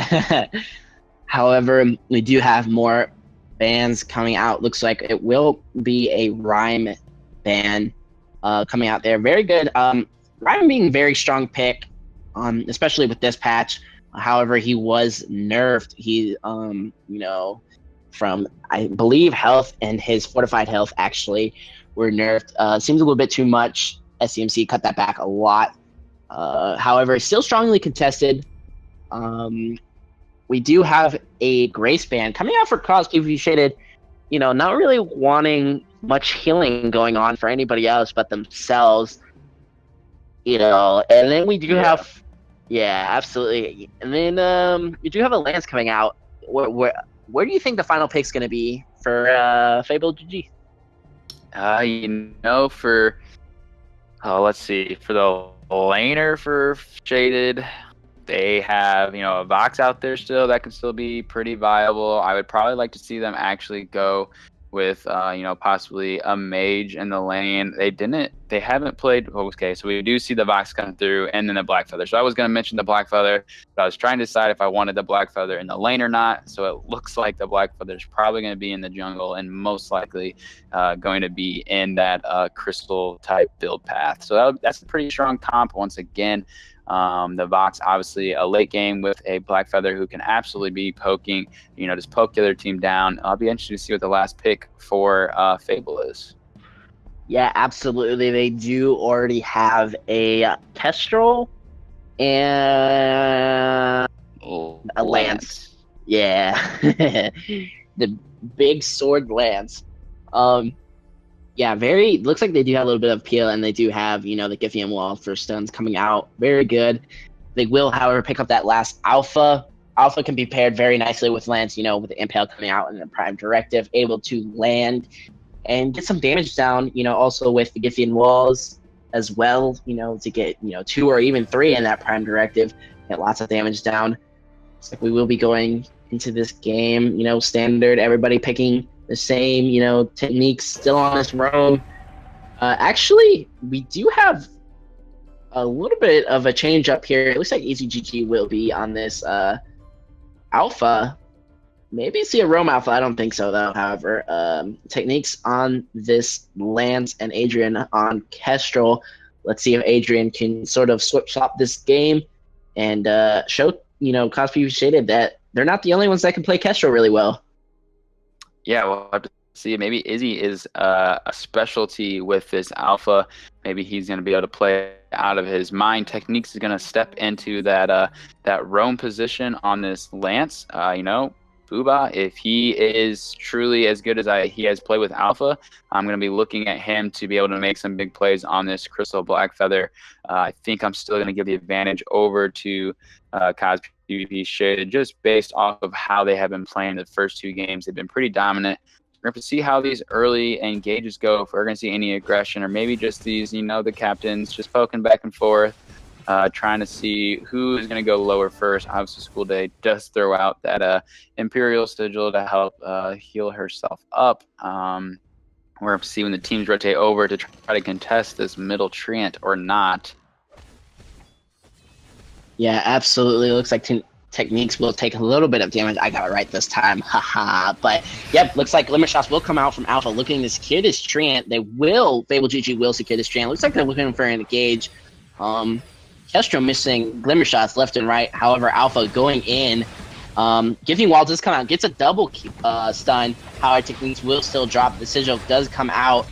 however, we do have more bans coming out. Looks like it will be a Rhyme ban coming out there. Very good. Rhyme being a very strong pick, especially with this patch. However, he was nerfed. He, you know, from, I believe, health and his fortified health actually were nerfed. Seems a little bit too much. SCMC cut that back a lot. However, still strongly contested. We do have a Grace ban coming out for CozzPVPShaded. You know, not really wanting much healing going on for anybody else but themselves. You know, and then we do have, yeah, absolutely. And then we do have a Lance coming out. Where do you think the final pick's going to be for Fable GG? You know, for let's see, for the laner for Shaded, they have, you know, a Vox out there still that can still be pretty viable. I would probably like to see them actually go with you know, possibly a mage in the lane. They haven't played. Okay, so we do see the Vox come through, and then the Black Feather. So I was going to mention the Black Feather, but I was trying to decide if I wanted the Black Feather in the lane or not. So it looks like the Black Feather is probably going to be in the jungle, and most likely going to be in that crystal type build path. So that's a pretty strong comp once again. The Vox, obviously a late game with a Black Feather who can absolutely be poking, you know, just poke the other team down. I'll be interested to see what the last pick for Fable is. Yeah, absolutely. They do already have a Kestrel and a Lance. Yeah. The big sword Lance. Yeah, looks like they do have a little bit of peel, and they do have, you know, the Githian wall for stuns coming out. Very good. They will, however, pick up that last Alpha. Alpha can be paired very nicely with Lance, you know, with the Impale coming out and the Prime Directive, able to land and get some damage down, you know, also with the Githian walls as well, you know, to get, you know, 2 or even 3 in that Prime Directive, get lots of damage down. It's like we will be going into this game, you know, standard, everybody picking the same, you know, techniques still on this roam. Actually, we do have a little bit of a change up here. It looks like EasyGG will be on this Alpha. Maybe see a roam Alpha. I don't think so, though. However, techniques on this Lance and Adrian on Kestrel. Let's see if Adrian can sort of swap this game and show, you know, CozzPVPShaded that they're not the only ones that can play Kestrel really well. Yeah, we'll have to see. Maybe Izzy is a specialty with this Alpha. Maybe he's going to be able to play out of his mind. Techniques is going to step into that roam position on this Lance. You know, Booba, if he is truly as good as he has played with Alpha, I'm going to be looking at him to be able to make some big plays on this Crystal Black Feather. I think I'm still going to give the advantage over to CozzPVPShaded just based off of how they have been playing the first 2 games. They've been pretty dominant. we're going to see how these early engages go, if we're going to see any aggression, or maybe just these, the captains just poking back and forth, trying to see who is going to go lower first. Obviously, School Day does throw out that Imperial Sigil to help heal herself up. We're going to see when the teams rotate over to try to contest this middle treant or not. Yeah, absolutely. It looks like techniques will take a little bit of damage. I got it right this time. Haha. But, yep, looks like Glimmer Shots will come out from Alpha looking to secure this treant. Fable GG will secure this treant. Looks like they're looking for an engage. Kestrel missing Glimmer Shots left and right. However, Alpha going in. Giving Wall does come out, gets a double stun. However, techniques will still drop. The sigil does come out.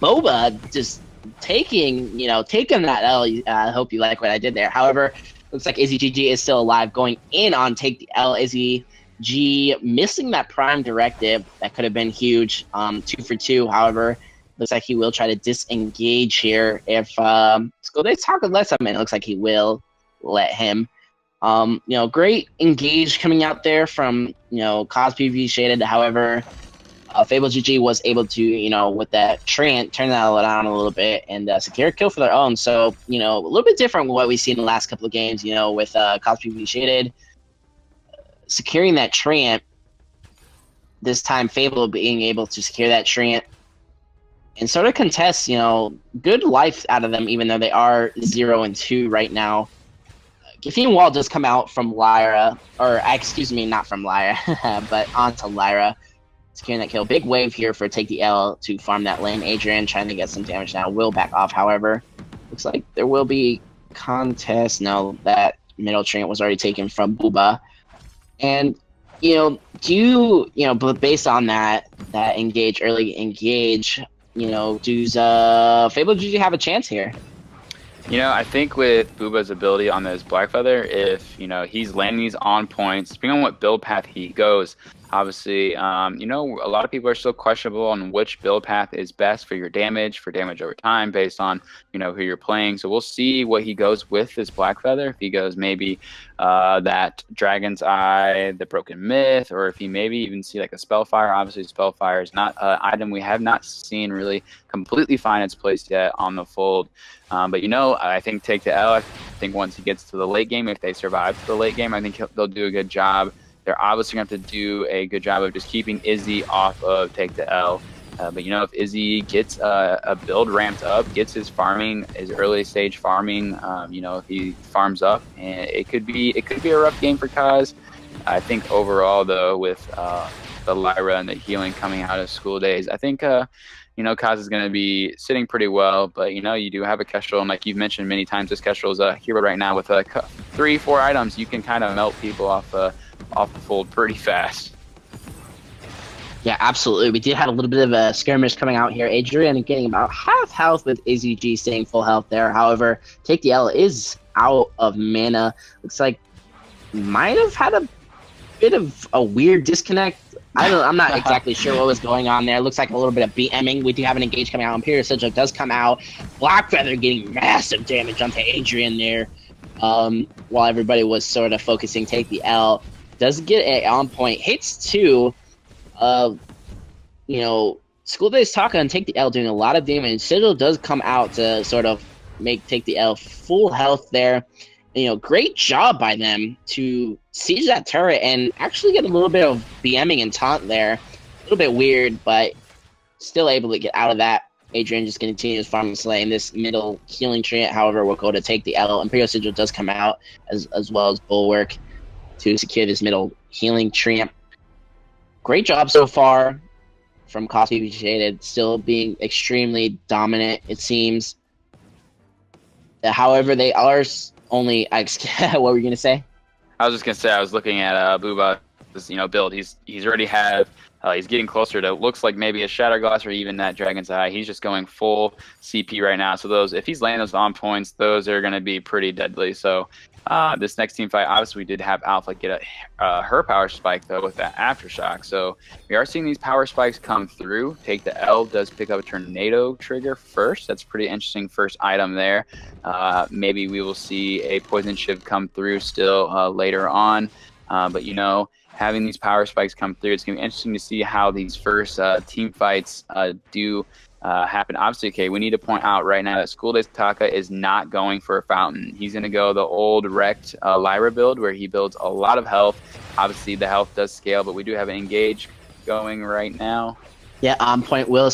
Boba just taking that L. I hope you like what I did there. However, looks like Izzy GG is still alive, going in on take the L. Izzy G missing that prime directive. That could have been huge. 2 for 2. However, looks like he will try to disengage here. If School Day's talking less of him, it looks like he will let him. Great engage coming out there from, CozzPVPShaded. However, Fable GG was able to, with that treant, turn that down a little bit and secure a kill for their own. So, a little bit different from what we've seen in the last couple of games, with CozzPVPShaded securing that treant. This time, Fable being able to secure that treant and sort of contest, good life out of them, even though they are 0 and 2 right now. Giffian Wall does come out from Lyra, or excuse me, not from Lyra, but onto Lyra, securing that kill. Big wave here for Take the L to farm that lane. Adrian trying to get some damage now, will back off. However, looks like there will be contest. No, that middle treant was already taken from Booba. And, but based on that early engage, does Fable GG have a chance here? I think with Booba's ability on this Blackfeather, if, he's landing these on points, depending on what build path he goes, obviously, a lot of people are still questionable on which build path is best for your damage, over time, based on, who you're playing. So we'll see what he goes with this Blackfeather. If he goes maybe that Dragon's Eye, the Broken Myth, or if he maybe even see like a Spellfire. Obviously, Spellfire is not an item we have not seen really completely find its place yet on the fold. But I think Take the L. I think once he gets to the late game, if they survive to the late game, I think they'll do a good job. They're obviously going to have to do a good job of just keeping Izzy off of Take the L. But if Izzy gets a build ramped up, gets his farming, his early stage farming, if he farms up, and it could be a rough game for Cozz. I think overall though, with the Lyra and the healing coming out of School Days, I think Cozz is going to be sitting pretty well, but you do have a Kestrel, and like you've mentioned many times, this Kestrel is a hero right now with 3-4 items. You can kind of melt people off the fold pretty fast. Yeah, absolutely. We did have a little bit of a skirmish coming out here. Adrian getting about half health with Izzy G staying full health there. However, Take the L is out of mana. Looks like might have had a bit of a weird disconnect. I'm not exactly sure what was going on there. Looks like a little bit of BMing. We do have an engage coming out. Imperial Sigil does come out. Blackfeather getting massive damage onto Adrian there. While everybody was sort of focusing Take the L. Does get it on point. Hits two. School Day's talking and Take the L doing a lot of damage. Sigil does come out to sort of make Take the L full health there. Great job by them to siege that turret and actually get a little bit of BMing and taunt there. A little bit weird, but still able to get out of that. Adrian just continues farming Slay in this middle healing treant. However, we'll go to Take the L. Imperial Sigil does come out as well as Bulwark to secure this middle healing treant. Great job so far from CozzPVPShaded, still being extremely dominant, it seems. However, they are only... what were you going to say? I was just going to say, I was looking at Booba's build. He's already had... he's getting closer to, looks like maybe a Shatterglass or even that Dragon's Eye. He's just going full CP right now. So those, if he's landing those on points, those are going to be pretty deadly. So this next team fight, obviously we did have Alpha get her power spike though with that Aftershock. So we are seeing these power spikes come through. Take the L does pick up a Tornado trigger first. That's pretty interesting first item there. Maybe we will see a Poison Shiv come through still later on. But having these power spikes come through. It's going to be interesting to see how these first team fights do happen. Obviously, okay, we need to point out right now that School Days Taka is not going for a fountain. He's going to go the old wrecked Lyra build where he builds a lot of health. Obviously, the health does scale, but we do have an engage going right now. Yeah, on point will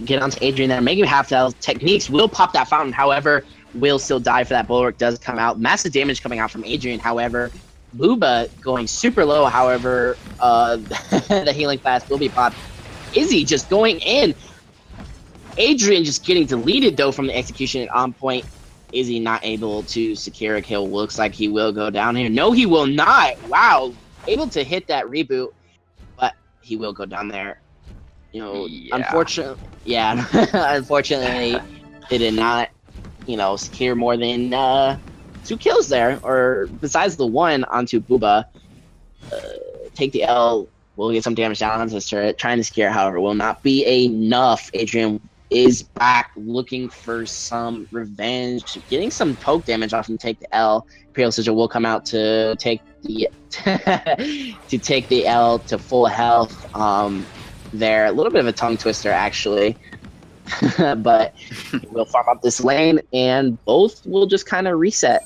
get onto Adrian there. Make him half health. Techniques will pop that fountain. However, will still die for that. Bulwark does come out. Massive damage coming out from Adrian. However, Booba going super low. However, the healing flask will be popped. Izzy just going in. Adrian just getting deleted though from the execution at on point. Izzy not able to secure a kill. Looks like he will go down here. No, he will not. Wow, able to hit that reboot, but he will go down there. You know, unfortunately, unfortunately, they did not, you know, secure more than 2 kills there, or besides the one onto Booba. Take the L. Will get some damage down onto his turret. Trying to secure, however, will not be enough. Adrian is back looking for some revenge, getting some poke damage off him. Take the L. Imperial Sigil will come out to take the to take the L to full health. There, a little bit of a tongue twister actually, but we'll farm up this lane and both will just kind of reset.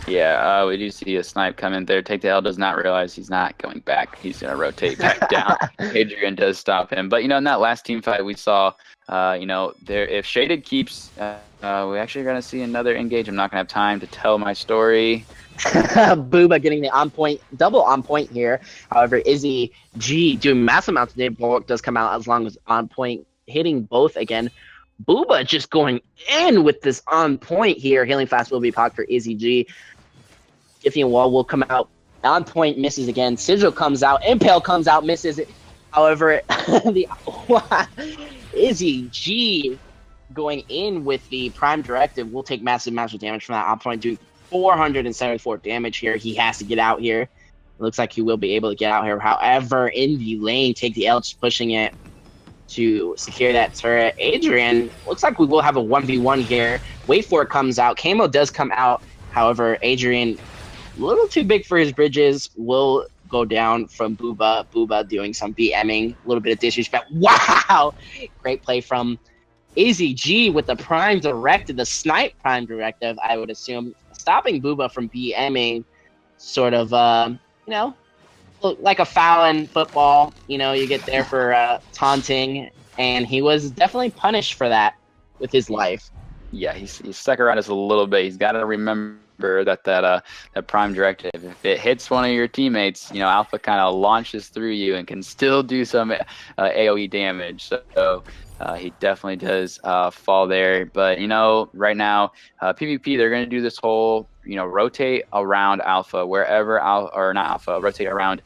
Yeah, we do see a snipe come in there. Take the L does not realize he's not going back. He's going to rotate back down. Adrian does stop him. But, you know, in that last team fight we saw, you know, there if Shaded keeps, we actually are going to see another engage. I'm not going to have time to tell my story. Booba getting the on point, double on point here. However, Izzy G doing massive amounts of damage. Bulwark does come out as long as on point, hitting both again. Booba just going in with this on point here. Healing fast will be popped for Izzy G. Giphy Wall will come out. On point misses again. Sigil comes out. Impale comes out, misses it. However, the Izzy G going in with the Prime Directive will take massive amounts of damage from that on point, doing 474 damage here. He has to get out here. It looks like he will be able to get out here. However, in the lane, Take the L, just pushing it to secure that turret. Adrian, looks like we will have a 1v1 here. Wait for it comes out. Camo does come out. However, Adrian, a little too big for his bridges, will go down from Booba. Booba doing some BMing, a little bit of disrespect. Wow! Great play from Izzy G with the Prime Directive, the Snipe Prime Directive, I would assume. Stopping Booba from BMing, sort of, you know, like a foul in football. You know, you get there for taunting, and he was definitely punished for that with his life. Yeah, he's stuck around us a little bit. He's got to remember that Prime Directive, if it hits one of your teammates, you know, Alpha kind of launches through you and can still do some AoE damage. So he definitely does fall there. But, you know, right now, PvP, they're going to do this whole, you know, rotate around Alpha, wherever, or not Alpha, rotate around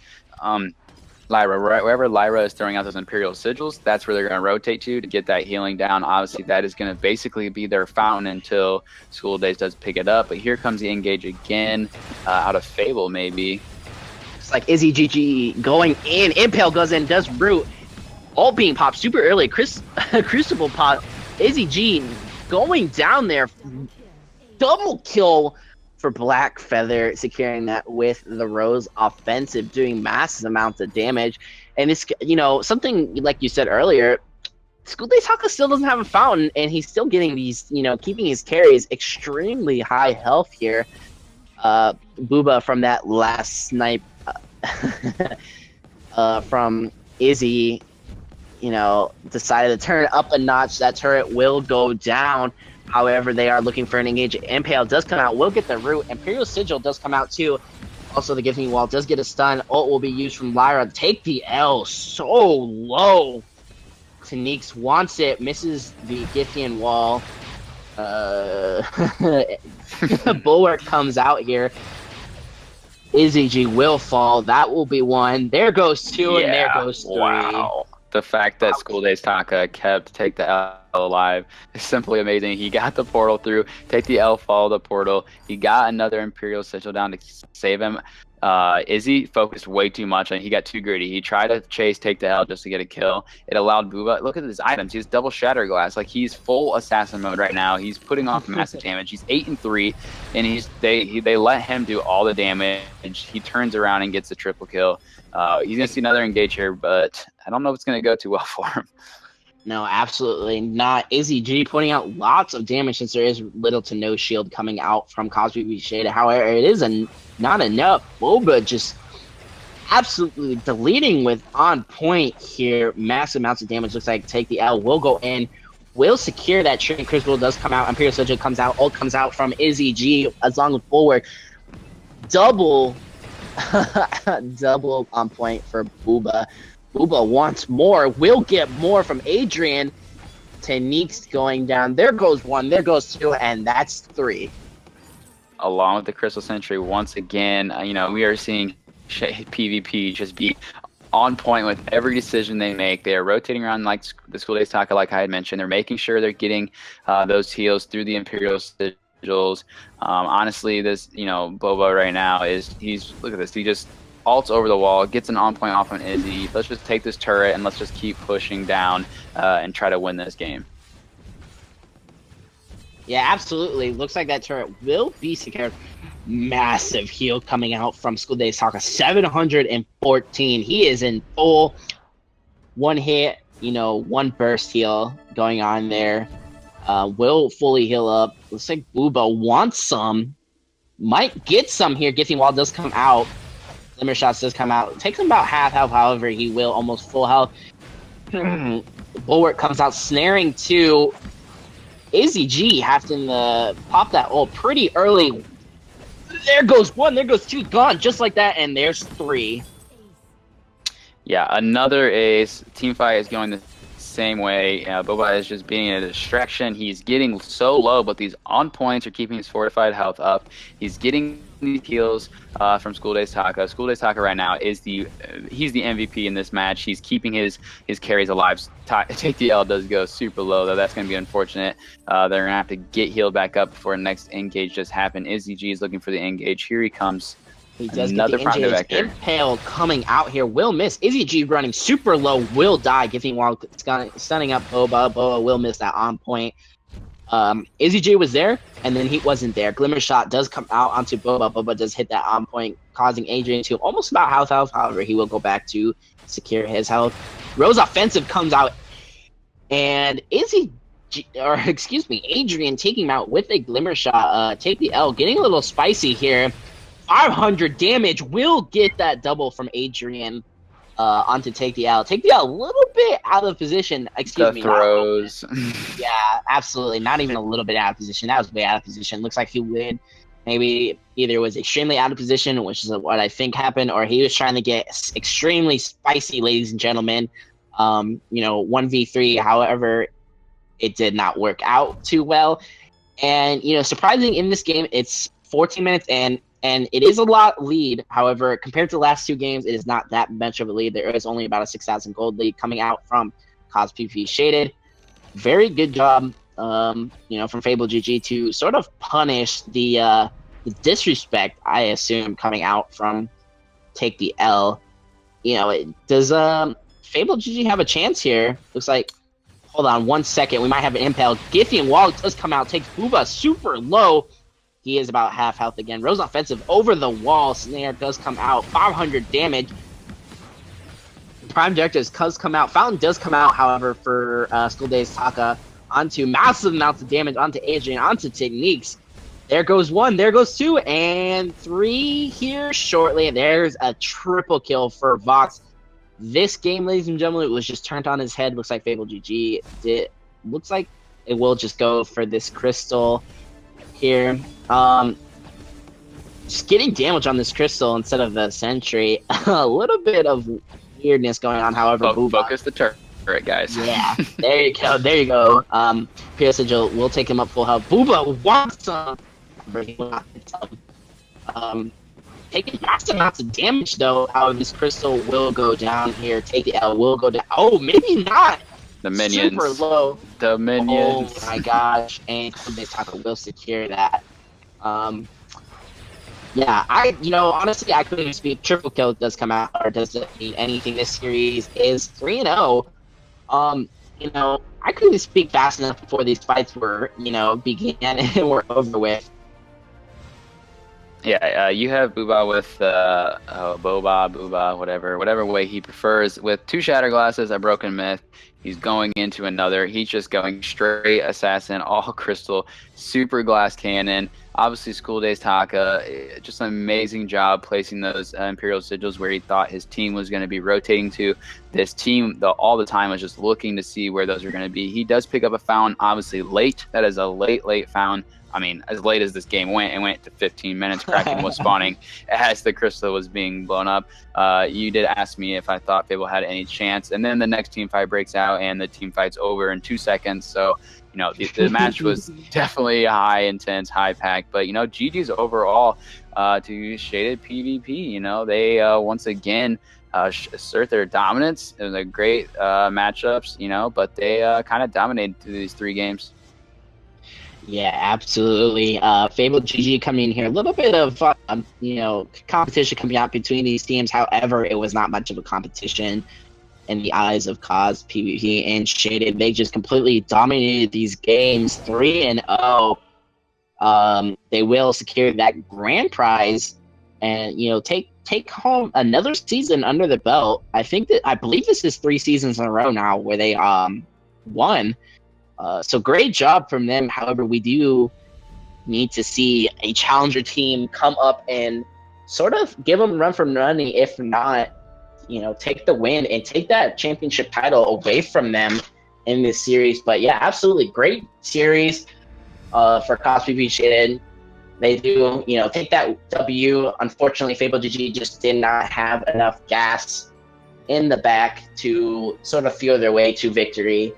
Lyra, right? Wherever Lyra is throwing out those Imperial Sigils, that's where they're going to rotate to get that healing down. Obviously, that is going to basically be their fountain until School Days does pick it up. But here comes the engage again, out of Fable, maybe. It's like Izzy GG going in. Impale goes in, does root. All being popped super early. Crucible pop. Izzy G going down there. Double kill for Black Feather, securing that with the Rose offensive, doing massive amounts of damage. And it's, you know, something like you said earlier, School Days Taka still doesn't have a fountain, and he's still getting these, you know, keeping his carries extremely high health here. Booba from that last snipe from Izzy, you know, decided to turn it up a notch. That turret will go down. However, they are looking for an engage. Impale does come out. Will get the root. Imperial Sigil does come out too. Also, the Gifting Wall does get a stun. Ult will be used from Lyra. Take the L so low. Taniks wants it. Misses the Gifting Wall. Bulwark comes out here. Izzy G will fall. That will be one. There goes two, and there goes three. Wow. The fact that School Days Taka kept Take the L alive. It's simply amazing. He got the portal through, take the L, follow the portal. He got another Imperial Sigil down to save him. Izzy focused way too much and he got too greedy. He tried to chase, take the L just to get a kill. It allowed Booba, look at his items. He has double shatter glass. Like, he's full assassin mode right now. He's putting off massive damage. He's 8-3, and they let him do all the damage. He turns around and gets the triple kill. He's gonna see another engage here, but I don't know if it's gonna go too well for him. No, absolutely not. Izzy G putting out lots of damage since there is little to no shield coming out from CozzPVPShaded. However, it is not enough. Boba just absolutely deleting with on point here. Massive amounts of damage. Looks like take the L will go in. Will secure that Trinity Crystal does come out. Imperial Sigil comes out. Ult comes out from Izzy G as long as Bulwark. Double on point for Booba. Booba wants more, will get more from Adrian. Techniques going down. There goes 1, there goes 2, and that's 3. Along with the Crystal Sentry, once again, we are seeing PvP just be on point with every decision they make. They are rotating around like the School Days Taka, like I had mentioned. They're making sure they're getting those heals through the Imperial Sigils. Honestly, this, Boba right now look at this. He just ults over the wall, gets an on-point off on Izzy. Let's just take this turret and let's just keep pushing down and try to win this game. Yeah, absolutely. Looks like that turret will be secured. Massive heal coming out from School Days Taka. 714. He is in full one hit, one burst heal going on there. Will fully heal up. Looks like Booba wants some. Might get some here. Gifting Wall does come out. Glimmer Shots does come out. Takes him about half health, however, he will almost full health. Bulwark comes out, snaring to Izzy G, having to pop that ult pretty early. There goes 1, there goes 2, gone, just like that, and there's 3. Yeah, another ace. Teamfight is going the same way. Boba is just being a distraction. He's getting so low, but these on points are keeping his fortified health up. He's getting these kills from School Days Taka. School Days Taka right now is he's the MVP in this match. He's keeping his carries alive. Take the L does go super low, though. That's going to be unfortunate. They're going to have to get healed back up before the next engage just happen. Izzy G is looking for the engage. Here he comes. He does another get the engage. vector. Impale coming out here. Will miss. Izzy G running super low. Will die. Gifting Wall stunning up Boba. Boba will miss that on point. Izzy G was there, and then he wasn't there. Glimmer Shot does come out onto Boba. Boba does hit that on point, causing Adrian to almost about half health. However, he will go back to secure his health. Rose Offensive comes out, and Adrian taking him out with a Glimmer Shot. Take the L, getting a little spicy here. 500 damage will get that double from Adrian onto Take the L. Take the L a little bit out of position. Excuse me. Throws. Yeah, absolutely. Not even a little bit out of position. That was way out of position. Looks like he would maybe either was extremely out of position, which is what I think happened, or he was trying to get extremely spicy, ladies and gentlemen. 1v3. However, it did not work out too well. And, surprising in this game, it's 14 minutes in. And it is a lot lead. However, compared to the last 2 games, it is not that much of a lead. There is only about a 6,000 gold lead coming out from CozzPVPShaded. Very good job, from Fable GG to sort of punish the disrespect, I assume, coming out from Take the L. Does Fable GG have a chance here? Looks like, hold on 1 second, we might have an impale. Gifting Wall does come out, takes Booba super low. He is about half health again. Rose Offensive over the wall. Snare does come out. 500 damage. Prime Directives does come out. Fountain does come out, however, for School Days Taka. Onto massive amounts of damage onto Adrian, onto Techniques. There goes 1, there goes 2, and 3 here shortly. There's a triple kill for Vox. This game, ladies and gentlemen, it was just turned on his head. Looks like Fable GG looks like it will just go for this crystal here. Just getting damage on this crystal instead of the sentry. A little bit of weirdness going on, however. Focus the turret, guys. Yeah, there you go. There you go. Imperial Sigil will take him up full health. Booba wants some. He will not get some. Taking massive amounts of damage, though. However, this crystal will go down here. Take the L will go down. Oh, maybe not. The minions. Super low. The minions. Oh my gosh, and CozzPVPShaded will secure that. Yeah, honestly, I couldn't even speak. Triple kill does come out, or does it mean anything? This series is 3-0. I couldn't speak fast enough before these fights were, began and were over with. Yeah, you have Booba with Booba, whatever way he prefers, with 2 Shatter Glasses, a Broken Myth. He's going into another. He's just going straight Assassin, all Crystal, Super Glass Cannon. Obviously, School Days Taka, just an amazing job placing those Imperial Sigils where he thought his team was going to be rotating to. This team, all the time, was just looking to see where those are going to be. He does pick up a Fountain, obviously late. That is a late Fountain. I mean, as late as this game went, it went to 15 minutes. Kraken was spawning as the Crystal was being blown up. You did ask me if I thought Fable had any chance, and then the next team fight breaks out, and the team fight's over in 2 seconds. So, the match was definitely high intense, high packed. But GG's overall to Shaded PvP. They once again assert their dominance. It was a great matchups. But they kind of dominated through these 3 games. Yeah, absolutely. Fable GG coming in here. A little bit of, competition coming out between these teams. However, it was not much of a competition in the eyes of CozzPVP and Shaded. They just completely dominated these games, 3-0. They will secure that grand prize and, take home another season under the belt. I believe this is 3 seasons in a row now where they won. So great job from them. However, we do need to see a challenger team come up and sort of give them run for money. If not, take the win and take that championship title away from them in this series. But yeah, absolutely great series for CozzPVPShaded. They do, take that W. Unfortunately, Fable GG just did not have enough gas in the back to sort of fuel their way to victory.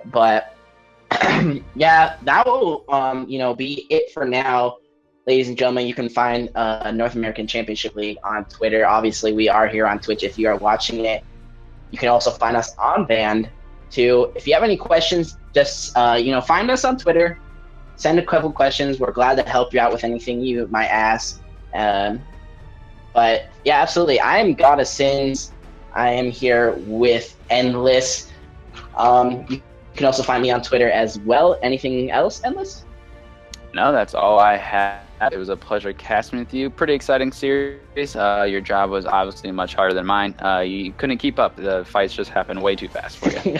But yeah, that will be it for now, ladies and gentlemen. You can find North American Championship League on Twitter. Obviously, we are here on Twitch if you are watching it. You can also find us on Band too. If you have any questions, just find us on Twitter. Send a couple questions. We're glad to help you out with anything you might ask. But yeah, absolutely. I am God of Sins. I am here with Endless. You can also find me on Twitter as well. Anything else, Endless? No, that's all I had. It was a pleasure casting with you. Pretty exciting series. Your job was obviously much harder than mine. You couldn't keep up. The fights just happened way too fast for you.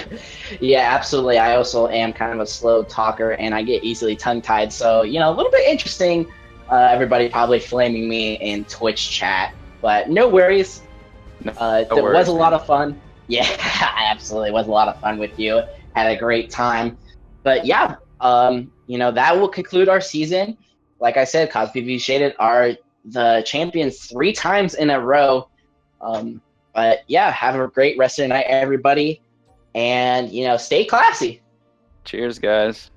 Yeah, absolutely. I also am kind of a slow talker, and I get easily tongue-tied. So, a little bit interesting. Everybody probably flaming me in Twitch chat. But no worries. It was a lot of fun. Yeah, absolutely. It was a lot of fun with you. Had a great time. But yeah, that will conclude our season. Like I said, CozzPVPShaded are the champions 3 times in a row. But yeah, have a great rest of the night, everybody. And, stay classy. Cheers, guys.